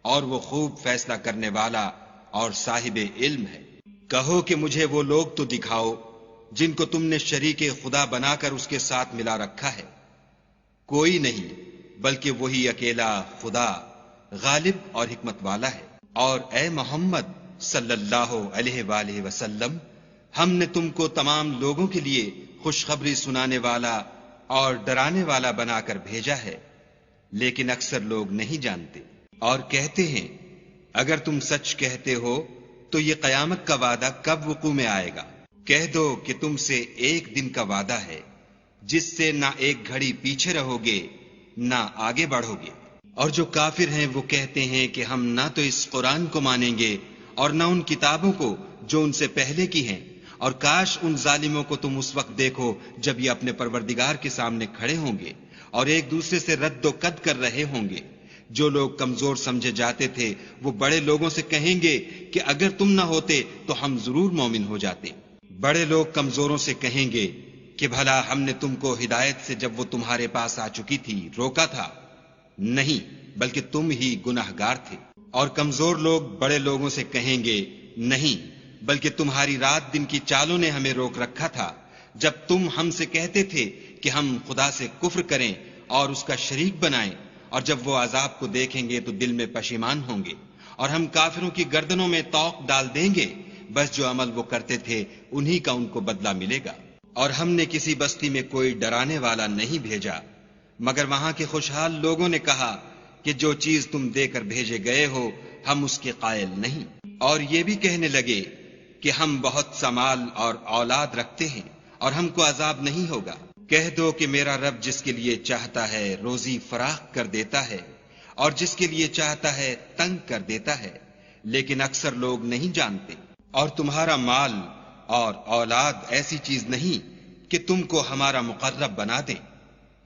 اور وہ خوب فیصلہ کرنے والا اور صاحب علم ہے۔ کہو کہ مجھے وہ لوگ تو دکھاؤ جن کو تم نے شریک خدا بنا کر اس کے ساتھ ملا رکھا ہے۔ کوئی نہیں بلکہ وہی اکیلا خدا غالب اور حکمت والا ہے۔ اور اے محمد صلی اللہ علیہ وآلہ وسلم، ہم نے تم کو تمام لوگوں کے لیے خوشخبری سنانے والا اور ڈرانے والا بنا کر بھیجا ہے، لیکن اکثر لوگ نہیں جانتے۔ اور کہتے ہیں اگر تم سچ کہتے ہو تو یہ قیامت کا وعدہ کب وقوع میں آئے گا؟ کہہ دو کہ تم سے ایک دن کا وعدہ ہے جس سے نہ ایک گھڑی پیچھے رہو گے نہ آگے بڑھو گے۔ اور جو کافر ہیں وہ کہتے ہیں کہ ہم نہ تو اس قرآن کو مانیں گے اور نہ ان کتابوں کو جو ان سے پہلے کی ہیں، اور کاش ان ظالموں کو تم اس وقت دیکھو جب یہ اپنے پروردگار کے سامنے کھڑے ہوں گے اور ایک دوسرے سے رد و قد کر رہے ہوں گے۔ جو لوگ کمزور سمجھے جاتے تھے وہ بڑے لوگوں سے کہیں گے کہ اگر تم نہ ہوتے تو ہم ضرور مومن ہو جاتے۔ بڑے لوگ کمزوروں سے کہیں گے کہ بھلا ہم نے تم کو ہدایت سے جب وہ تمہارے پاس آ چکی تھی روکا تھا؟ نہیں، بلکہ تم ہی گناہگار تھے۔ اور کمزور لوگ بڑے لوگوں سے کہیں گے نہیں، بلکہ تمہاری رات دن کی چالوں نے ہمیں روک رکھا تھا جب تم ہم سے کہتے تھے کہ ہم خدا سے کفر کریں اور اس کا شریک بنائیں، اور جب وہ عذاب کو دیکھیں گے تو دل میں پشیمان ہوں گے اور ہم کافروں کی گردنوں میں طوق ڈال دیں گے، بس جو عمل وہ کرتے تھے انہی کا ان کو بدلہ ملے گا۔ اور ہم نے کسی بستی میں کوئی ڈرانے والا نہیں بھیجا مگر وہاں کے خوشحال لوگوں نے کہا کہ جو چیز تم دے کر بھیجے گئے ہو ہم اس کے قائل نہیں، اور یہ بھی کہنے لگے کہ ہم بہت سا مال اور اولاد رکھتے ہیں اور ہم کو عذاب نہیں ہوگا۔ کہہ دو کہ میرا رب جس کے لیے چاہتا ہے روزی فراخ کر دیتا ہے اور جس کے لیے چاہتا ہے تنگ کر دیتا ہے، لیکن اکثر لوگ نہیں جانتے۔ اور تمہارا مال اور اولاد ایسی چیز نہیں کہ تم کو ہمارا مقرب بنا دیں۔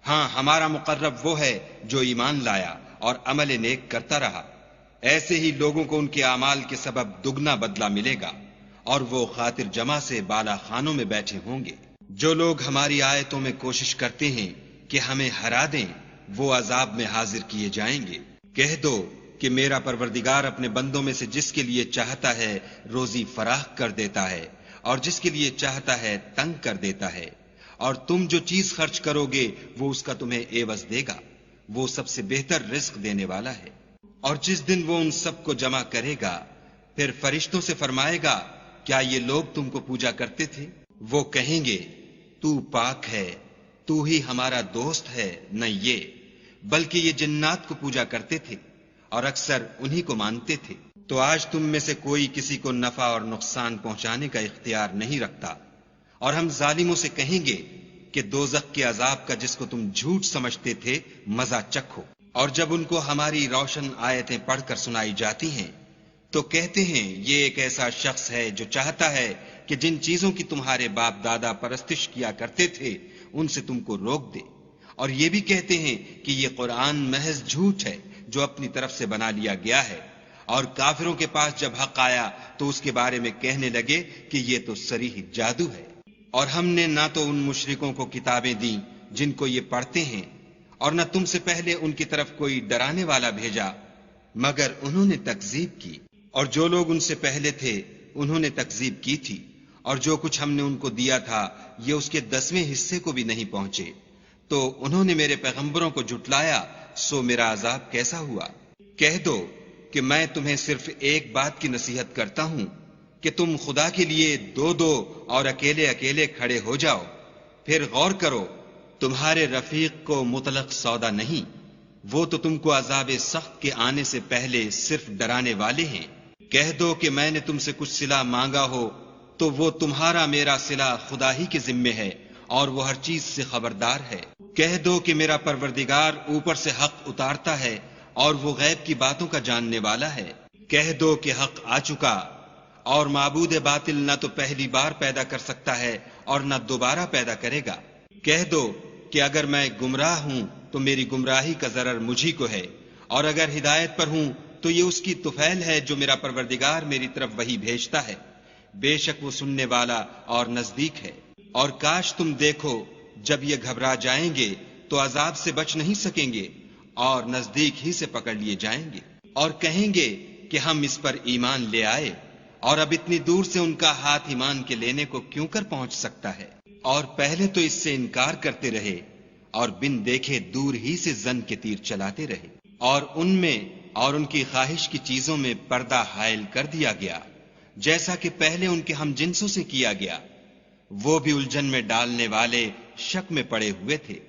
ہاں، ہمارا مقرب وہ ہے جو ایمان لایا اور عمل نیک کرتا رہا، ایسے ہی لوگوں کو ان کے اعمال کے سبب دگنا بدلہ ملے گا، اور وہ خاطر جمع سے بالا خانوں میں بیٹھے ہوں گے۔ جو لوگ ہماری آیتوں میں کوشش کرتے ہیں کہ ہمیں ہرا دیں وہ عذاب میں حاضر کیے جائیں گے۔ کہہ دو کہ میرا پروردگار اپنے بندوں میں سے جس کے لیے چاہتا ہے روزی فراخ کر دیتا ہے اور جس کے لیے چاہتا ہے تنگ کر دیتا ہے، اور تم جو چیز خرچ کرو گے وہ اس کا تمہیں عوض دے گا، وہ سب سے بہتر رزق دینے والا ہے۔ اور جس دن وہ ان سب کو جمع کرے گا پھر فرشتوں سے فرمائے گا کیا یہ لوگ تم کو پوجا کرتے تھے؟ وہ کہیں گے تو پاک ہے، تو ہی ہمارا دوست ہے، نہ یہ، بلکہ یہ جنات کو پوجا کرتے تھے اور اکثر انہی کو مانتے تھے۔ تو آج تم میں سے کوئی کسی کو نفع اور نقصان پہنچانے کا اختیار نہیں رکھتا، اور ہم ظالموں سے کہیں گے کہ دوزخ کے عذاب کا جس کو تم جھوٹ سمجھتے تھے مزہ چکھو۔ اور جب ان کو ہماری روشن آیتیں پڑھ کر سنائی جاتی ہیں تو کہتے ہیں یہ ایک ایسا شخص ہے جو چاہتا ہے کہ جن چیزوں کی تمہارے باپ دادا پرستش کیا کرتے تھے ان سے تم کو روک دے، اور یہ بھی کہتے ہیں کہ یہ قرآن محض جھوٹ ہے جو اپنی طرف سے بنا لیا گیا ہے، اور کافروں کے پاس جب حق آیا تو اس کے بارے میں کہنے لگے کہ یہ تو صریح جادو ہے۔ اور ہم نے نہ تو ان مشرکوں کو کتابیں دیں جن کو یہ پڑھتے ہیں، اور نہ تم سے پہلے ان کی طرف کوئی ڈرانے والا بھیجا مگر انہوں نے تکذیب کی، اور جو لوگ ان سے پہلے تھے انہوں نے تکذیب کی تھی، اور جو کچھ ہم نے ان کو دیا تھا یہ اس کے 10ویں حصے کو بھی نہیں پہنچے، تو انہوں نے میرے پیغمبروں کو جھٹلایا، سو میرا عذاب کیسا ہوا۔ کہہ دو کہ میں تمہیں صرف ایک بات کی نصیحت کرتا ہوں کہ تم خدا کے لیے دو دو اور اکیلے اکیلے کھڑے ہو جاؤ، پھر غور کرو تمہارے رفیق کو مطلق سودا نہیں، وہ تو تم کو عذاب سخت کے آنے سے پہلے صرف ڈرانے والے ہیں۔ کہہ دو کہ میں نے تم سے کچھ صلہ مانگا ہو تو وہ تمہارا میرا صلہ خدا ہی کے ذمے ہے، اور وہ ہر چیز سے خبردار ہے۔ کہہ دو کہ میرا پروردگار اوپر سے حق اتارتا ہے اور وہ غیب کی باتوں کا جاننے والا ہے۔ کہہ دو کہ حق آ چکا، اور معبود باطل نہ تو پہلی بار پیدا کر سکتا ہے اور نہ دوبارہ پیدا کرے گا۔ کہہ دو کہ اگر میں گمراہ ہوں تو میری گمراہی کا ضرر مجھی کو ہے، اور اگر ہدایت پر ہوں تو یہ اس کی طفیل ہے جو میرا پروردگار میری طرف وحی بھیجتا ہے، بے شک وہ سننے والا اور نزدیک ہے۔ اور کاش تم دیکھو جب یہ گھبرا جائیں گے تو عذاب سے بچ نہیں سکیں گے اور نزدیک ہی سے پکڑ لیے جائیں گے، اور کہیں گے کہ ہم اس پر ایمان لے آئے، اور اب اتنی دور سے ان کا ہاتھ ایمان کے لینے کو کیوں کر پہنچ سکتا ہے؟ اور پہلے تو اس سے انکار کرتے رہے اور بن دیکھے دور ہی سے زن کے تیر چلاتے رہے، اور ان میں اور ان کی خواہش کی چیزوں میں پردہ حائل کر دیا گیا، جیسا کہ پہلے ان کے ہم جنسوں سے کیا گیا، وہ بھی الجھن میں ڈالنے والے شک میں پڑے ہوئے تھے۔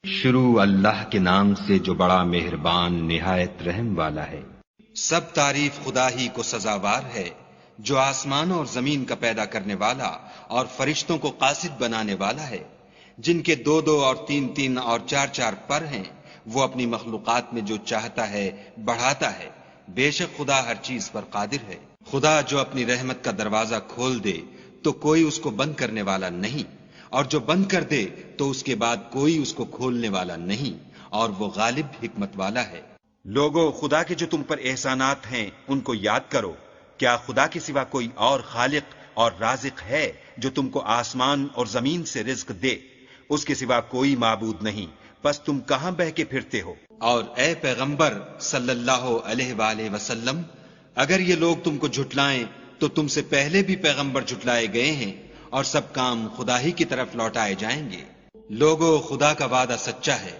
شروع اللہ کے نام سے جو بڑا مہربان نہایت رحم والا ہے۔ سب تعریف خدا ہی کو سزاوار ہے، جو آسمان اور زمین کا پیدا کرنے والا اور فرشتوں کو قاصد بنانے والا ہے، جن کے 2 اور 3 اور 4 پر ہیں، وہ اپنی مخلوقات میں جو چاہتا ہے بڑھاتا ہے، بے شک خدا ہر چیز پر قادر ہے۔ خدا جو اپنی رحمت کا دروازہ کھول دے تو کوئی اس کو بند کرنے والا نہیں، اور جو بند کر دے تو اس کے بعد کوئی اس کو کھولنے والا نہیں، اور وہ غالب حکمت والا ہے۔ لوگو، خدا کے جو تم پر احسانات ہیں ان کو یاد کرو۔ کیا خدا کے سوا کوئی اور خالق اور رازق ہے جو تم کو آسمان اور زمین سے رزق دے؟ اس کے سوا کوئی معبود نہیں، پس تم کہاں بہ کے پھرتے ہو؟ اور اے پیغمبر صلی اللہ علیہ وآلہ وسلم، اگر یہ لوگ تم کو جھٹلائیں تو تم سے پہلے بھی پیغمبر جھٹلائے گئے ہیں، اور سب کام خدا ہی کی طرف لوٹائے جائیں گے۔ لوگو، خدا کا وعدہ سچا ہے،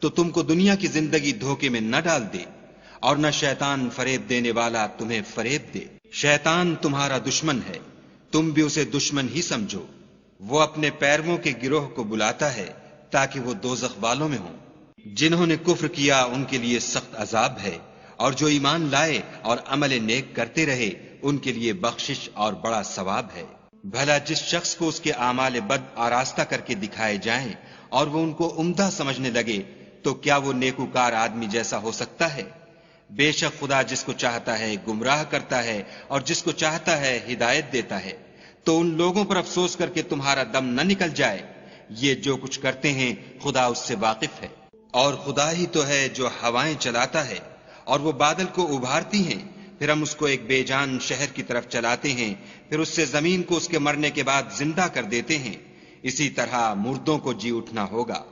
تو تم کو دنیا کی زندگی دھوکے میں نہ ڈال دے، اور نہ شیطان فریب دینے والا تمہیں فریب دے۔ شیطان تمہارا دشمن ہے، تم بھی اسے دشمن ہی سمجھو۔ وہ اپنے پیرووں کے گروہ کو بلاتا ہے تاکہ وہ دوزخ والوں میں ہوں۔ جنہوں نے کفر کیا ان کے لیے سخت عذاب ہے، اور جو ایمان لائے اور عمل نیک کرتے رہے ان کے لیے بخشش اور بڑا ثواب ہے۔ بھلا جس شخص کو اس کے اعمال بد آراستہ کر کے دکھائے جائیں اور وہ ان کو عمدہ سمجھنے لگے تو کیا وہ نیکوکار آدمی جیسا ہو سکتا ہے؟ بے شک خدا جس کو چاہتا ہے گمراہ کرتا ہے اور جس کو چاہتا ہے ہدایت دیتا ہے۔ تو ان لوگوں پر افسوس کر کے تمہارا دم نہ نکل جائے، یہ جو کچھ کرتے ہیں خدا اس سے واقف ہے۔ اور خدا ہی تو ہے جو ہوائیں چلاتا ہے اور وہ بادل کو ابھارتی ہیں، پھر ہم اس کو ایک بے جان شہر کی طرف چلاتے ہیں، پھر اس سے زمین کو اس کے مرنے کے بعد زندہ کر دیتے ہیں۔ اسی طرح مردوں کو جی اٹھنا ہوگا۔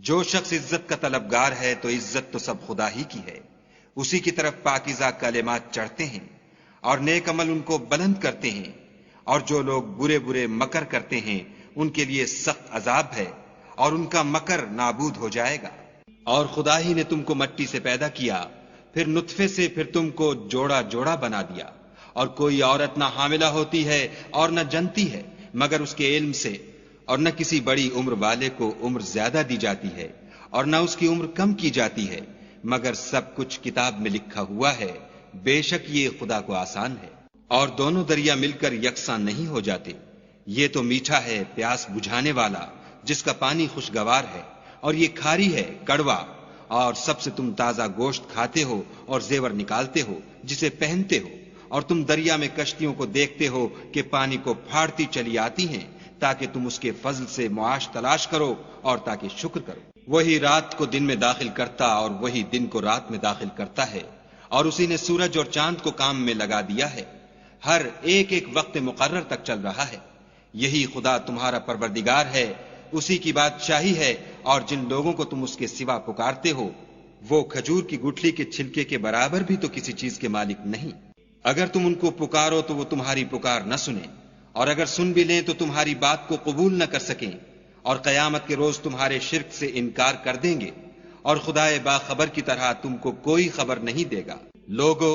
جو شخص عزت کا طلبگار ہے تو عزت تو سب خدا ہی کی ہے، اسی کی طرف پاکیزہ کلمات چڑھتے ہیں اور نیک عمل ان کو بلند کرتے ہیں، اور جو لوگ برے برے مکر کرتے ہیں ان کے لیے سخت عذاب ہے، اور ان کا مکر نابود ہو جائے گا۔ اور خدا ہی نے تم کو مٹی سے پیدا کیا، پھر نطفے سے، پھر تم کو جوڑا جوڑا بنا دیا، اور کوئی عورت نہ حاملہ ہوتی ہے اور نہ جنتی ہے مگر اس کے علم سے، اور نہ کسی بڑی عمر والے کو عمر زیادہ دی جاتی ہے اور نہ اس کی عمر کم کی جاتی ہے، مگر سب کچھ کتاب میں لکھا ہوا ہے۔ بے شک یہ خدا کو آسان ہے۔ اور دونوں دریا مل کر یکساں نہیں ہو جاتے، یہ تو میٹھا ہے پیاس بجھانے والا جس کا پانی خوشگوار ہے، اور یہ کھاری ہے کڑوا۔ اور سب سے تم تازہ گوشت کھاتے ہو اور زیور نکالتے ہو جسے پہنتے ہو، اور تم دریا میں کشتیوں کو دیکھتے ہو کہ پانی کو پھاڑتی چلی آتی ہیں تاکہ تم اس کے فضل سے معاش تلاش کرو اور تاکہ شکر کرو۔ وہی رات کو دن میں داخل کرتا اور وہی دن کو رات میں داخل کرتا ہے، اور اسی نے سورج اور چاند کو کام میں لگا دیا ہے، ہر ایک ایک وقت مقرر تک چل رہا ہے۔ یہی خدا تمہارا پروردگار ہے، اسی کی بادشاہی ہے، اور جن لوگوں کو تم اس کے سوا پکارتے ہو وہ کھجور کی گٹھلی کے چھلکے کے برابر بھی تو کسی چیز کے مالک نہیں۔ اگر تم ان کو پکارو تو وہ تمہاری پکار نہ سنیں، اور اگر سن بھی لیں تو تمہاری بات کو قبول نہ کر سکیں، اور قیامت کے روز تمہارے شرک سے انکار کر دیں گے، اور خدائے باخبر کی طرح تم کو کوئی خبر نہیں دے گا۔ لوگو،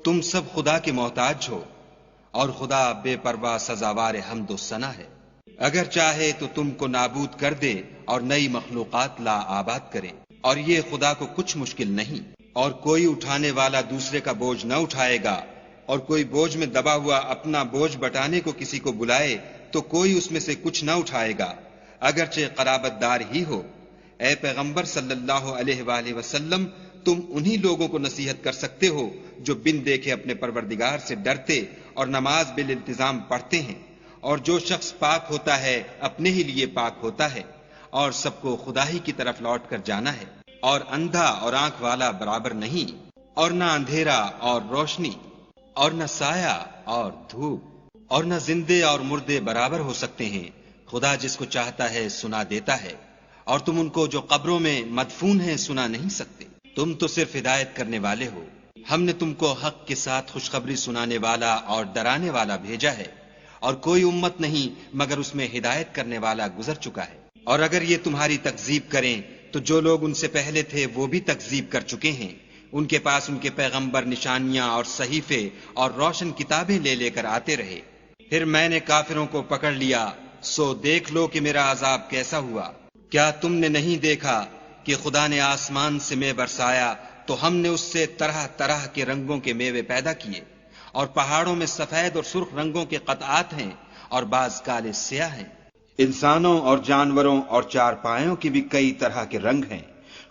تم سب خدا کے محتاج ہو، اور خدا بے پرواہ سزاوار حمد و ثنا ہے۔ اگر چاہے تو تم کو نابود کر دے اور نئی مخلوقات لا آباد کرے، اور یہ خدا کو کچھ مشکل نہیں۔ اور کوئی اٹھانے والا دوسرے کا بوجھ نہ اٹھائے گا، اور کوئی بوجھ میں دبا ہوا اپنا بوجھ بٹانے کو کسی کو بلائے تو کوئی اس میں سے کچھ نہ اٹھائے گا، اگرچہ قرابت دار ہی ہو۔ اے پیغمبر صلی اللہ علیہ وآلہ وسلم، تم انہی لوگوں کو نصیحت کر سکتے ہو جو بن دیکھے اپنے پروردگار سے ڈرتے اور نماز بالالتزام پڑھتے ہیں، اور جو شخص پاک ہوتا ہے اپنے ہی لیے پاک ہوتا ہے، اور سب کو خدا ہی کی طرف لوٹ کر جانا ہے۔ اور اندھا اور آنکھ والا برابر نہیں، اور نہ اندھیرا اور روشنی، اور نہ سایہ اور دھوپ، اور نہ زندے اور مردے برابر ہو سکتے ہیں۔ خدا جس کو چاہتا ہے سنا دیتا ہے، اور تم ان کو جو قبروں میں مدفون ہیں سنا نہیں سکتے۔ تم تو صرف ہدایت کرنے والے ہو، ہم نے تم کو حق کے ساتھ خوشخبری سنانے والا اور ڈرانے والا بھیجا ہے، اور کوئی امت نہیں مگر اس میں ہدایت کرنے والا گزر چکا ہے۔ اور اگر یہ تمہاری تکذیب کریں تو جو لوگ ان سے پہلے تھے وہ بھی تکذیب کر چکے ہیں۔ ان کے پاس ان کے پیغمبر نشانیاں اور صحیفے اور روشن کتابیں لے لے کر آتے رہے، پھر میں نے کافروں کو پکڑ لیا، سو دیکھ لو کہ میرا عذاب کیسا ہوا۔ کیا تم نے نہیں دیکھا کہ خدا نے آسمان سے مے برسایا تو ہم نے اس سے طرح طرح کے رنگوں کے میوے پیدا کیے، اور پہاڑوں میں سفید اور سرخ رنگوں کے قطعات ہیں اور بعض کالے سیاہ ہیں۔ انسانوں اور جانوروں اور چارپائیوں کی بھی کئی طرح کے رنگ ہیں۔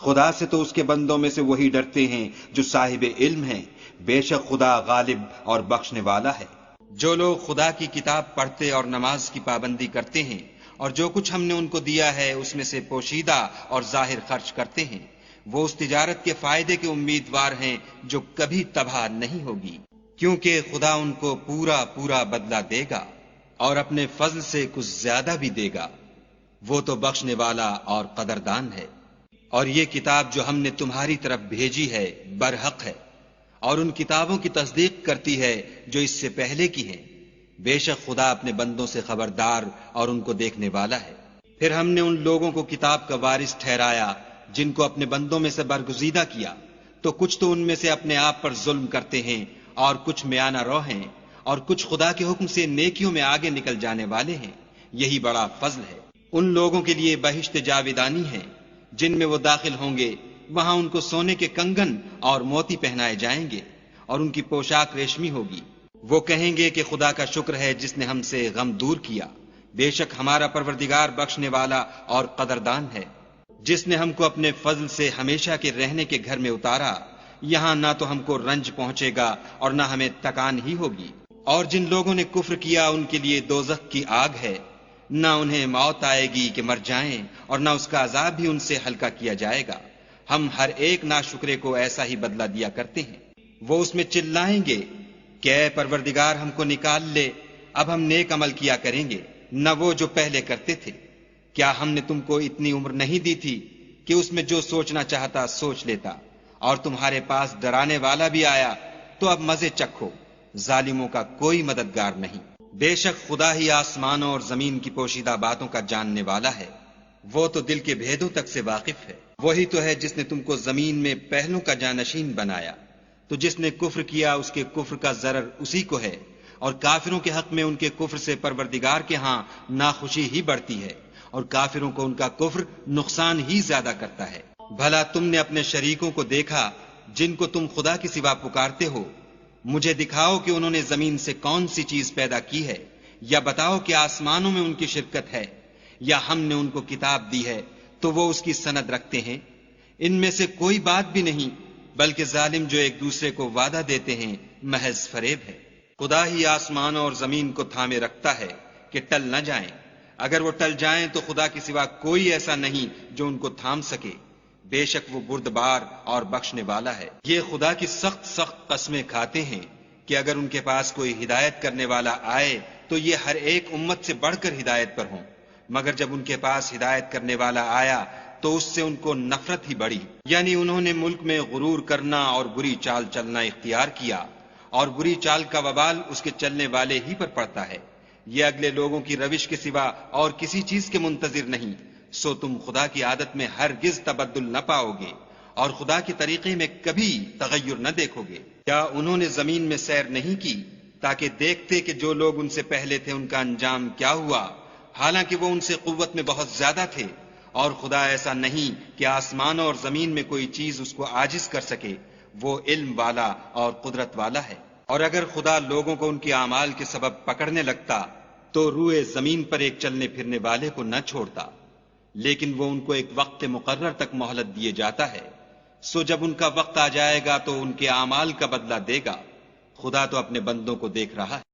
خدا سے تو اس کے بندوں میں سے وہی ڈرتے ہیں جو صاحب علم ہیں، بے شک خدا غالب اور بخشنے والا ہے۔ جو لوگ خدا کی کتاب پڑھتے اور نماز کی پابندی کرتے ہیں اور جو کچھ ہم نے ان کو دیا ہے اس میں سے پوشیدہ اور ظاہر خرچ کرتے ہیں، وہ اس تجارت کے فائدے کے امیدوار ہیں جو کبھی تباہ نہیں ہوگی، کیونکہ خدا ان کو پورا پورا بدلہ دے گا اور اپنے فضل سے کچھ زیادہ بھی دے گا۔ وہ تو بخشنے والا اور قدردان ہے۔ اور یہ کتاب جو ہم نے تمہاری طرف بھیجی ہے برحق ہے، اور ان کتابوں کی تصدیق کرتی ہے جو اس سے پہلے کی ہیں۔ بے شک خدا اپنے بندوں سے خبردار اور ان کو دیکھنے والا ہے۔ پھر ہم نے ان لوگوں کو کتاب کا وارث ٹھہرایا جن کو اپنے بندوں میں سے برگزیدہ کیا، تو کچھ تو ان میں سے اپنے آپ پر ظلم کرتے ہیں اور کچھ میانہ رو ہیں، اور کچھ خدا کے حکم سے نیکیوں میں آگے نکل جانے والے ہیں۔ یہی بڑا فضل ہے۔ ان لوگوں کے لیے بہشت جاویدانی ہے جن میں وہ داخل ہوں گے، وہاں ان کو سونے کے کنگن اور موتی پہنائے جائیں گے اور ان کی پوشاک ریشمی ہوگی۔ وہ کہیں گے کہ خدا کا شکر ہے جس نے ہم سے غم دور کیا، بے شک ہمارا پروردگار بخشنے والا اور قدردان ہے، جس نے ہم کو اپنے فضل سے ہمیشہ کے رہنے کے گھر میں اتارا۔ یہاں نہ تو ہم کو رنج پہنچے گا اور نہ ہمیں تکان ہی ہوگی۔ اور جن لوگوں نے کفر کیا ان کے لیے دوزخ کی آگ ہے، نہ انہیں موت آئے گی کہ مر جائیں اور نہ اس کا عذاب بھی ان سے ہلکا کیا جائے گا۔ ہم ہر ایک ناشکرے کو ایسا ہی بدلہ دیا کرتے ہیں۔ وہ اس میں چلائیں گے کہ اے پروردگار ہم کو نکال لے، اب ہم نیک عمل کیا کریں گے، نہ وہ جو پہلے کرتے تھے۔ کیا ہم نے تم کو اتنی عمر نہیں دی تھی کہ اس میں جو سوچنا چاہتا سوچ لیتا، اور تمہارے پاس ڈرانے والا بھی آیا تو اب مزے چکھو، ظالموں کا کوئی مددگار نہیں۔ بے شک خدا ہی آسمانوں اور زمین کی پوشیدہ باتوں کا جاننے والا ہے، وہ تو دل کے بھیدوں تک سے واقف ہے۔ وہی تو ہے جس نے تم کو زمین میں پہلوں کا جانشین بنایا، تو جس نے کفر کیا اس کے کفر کا ضرر اسی کو ہے، اور کافروں کے حق میں ان کے کفر سے پروردگار کے ہاں ناخوشی ہی بڑھتی ہے، اور کافروں کو ان کا کفر نقصان ہی زیادہ کرتا ہے۔ بھلا تم نے اپنے شریکوں کو دیکھا جن کو تم خدا کی سوا پکارتے ہو؟ مجھے دکھاؤ کہ انہوں نے زمین سے کون سی چیز پیدا کی ہے، یا بتاؤ کہ آسمانوں میں ان کی شرکت ہے، یا ہم نے ان کو کتاب دی ہے تو وہ اس کی سند رکھتے ہیں۔ ان میں سے کوئی بات بھی نہیں، بلکہ ظالم جو ایک دوسرے کو وعدہ دیتے ہیں محض فریب ہے۔ خدا ہی آسمانوں اور زمین کو تھامے رکھتا ہے کہ ٹل نہ جائیں، اگر وہ ٹل جائیں تو خدا کے سوا کوئی ایسا نہیں جو ان کو تھام سکے، بے شک وہ بردبار اور بخشنے والا ہے۔ یہ خدا کی سخت سخت قسمیں کھاتے ہیں کہ اگر ان کے پاس کوئی ہدایت کرنے والا آئے تو یہ ہر ایک امت سے بڑھ کر ہدایت پر ہوں، مگر جب ان کے پاس ہدایت کرنے والا آیا تو اس سے ان کو نفرت ہی بڑھی، یعنی انہوں نے ملک میں غرور کرنا اور بری چال چلنا اختیار کیا، اور بری چال کا وبال اس کے چلنے والے ہی پر پڑتا ہے۔ یہ اگلے لوگوں کی روش کے سوا اور کسی چیز کے منتظر نہیں، سو تم خدا کی عادت میں ہرگز تبدل نہ پاؤ گے اور خدا کے طریقے میں کبھی تغیر نہ دیکھو گے۔ کیا انہوں نے زمین میں سیر نہیں کی تاکہ دیکھتے کہ جو لوگ ان سے پہلے تھے ان کا انجام کیا ہوا، حالانکہ وہ ان سے قوت میں بہت زیادہ تھے، اور خدا ایسا نہیں کہ آسمانوں اور زمین میں کوئی چیز اس کو عاجز کر سکے، وہ علم والا اور قدرت والا ہے۔ اور اگر خدا لوگوں کو ان کے اعمال کے سبب پکڑنے لگتا تو روئے زمین پر ایک چلنے پھرنے والے کو نہ چھوڑتا، لیکن وہ ان کو ایک وقت مقرر تک مہلت دیے جاتا ہے، سو جب ان کا وقت آ جائے گا تو ان کے اعمال کا بدلہ دے گا۔ خدا تو اپنے بندوں کو دیکھ رہا ہے۔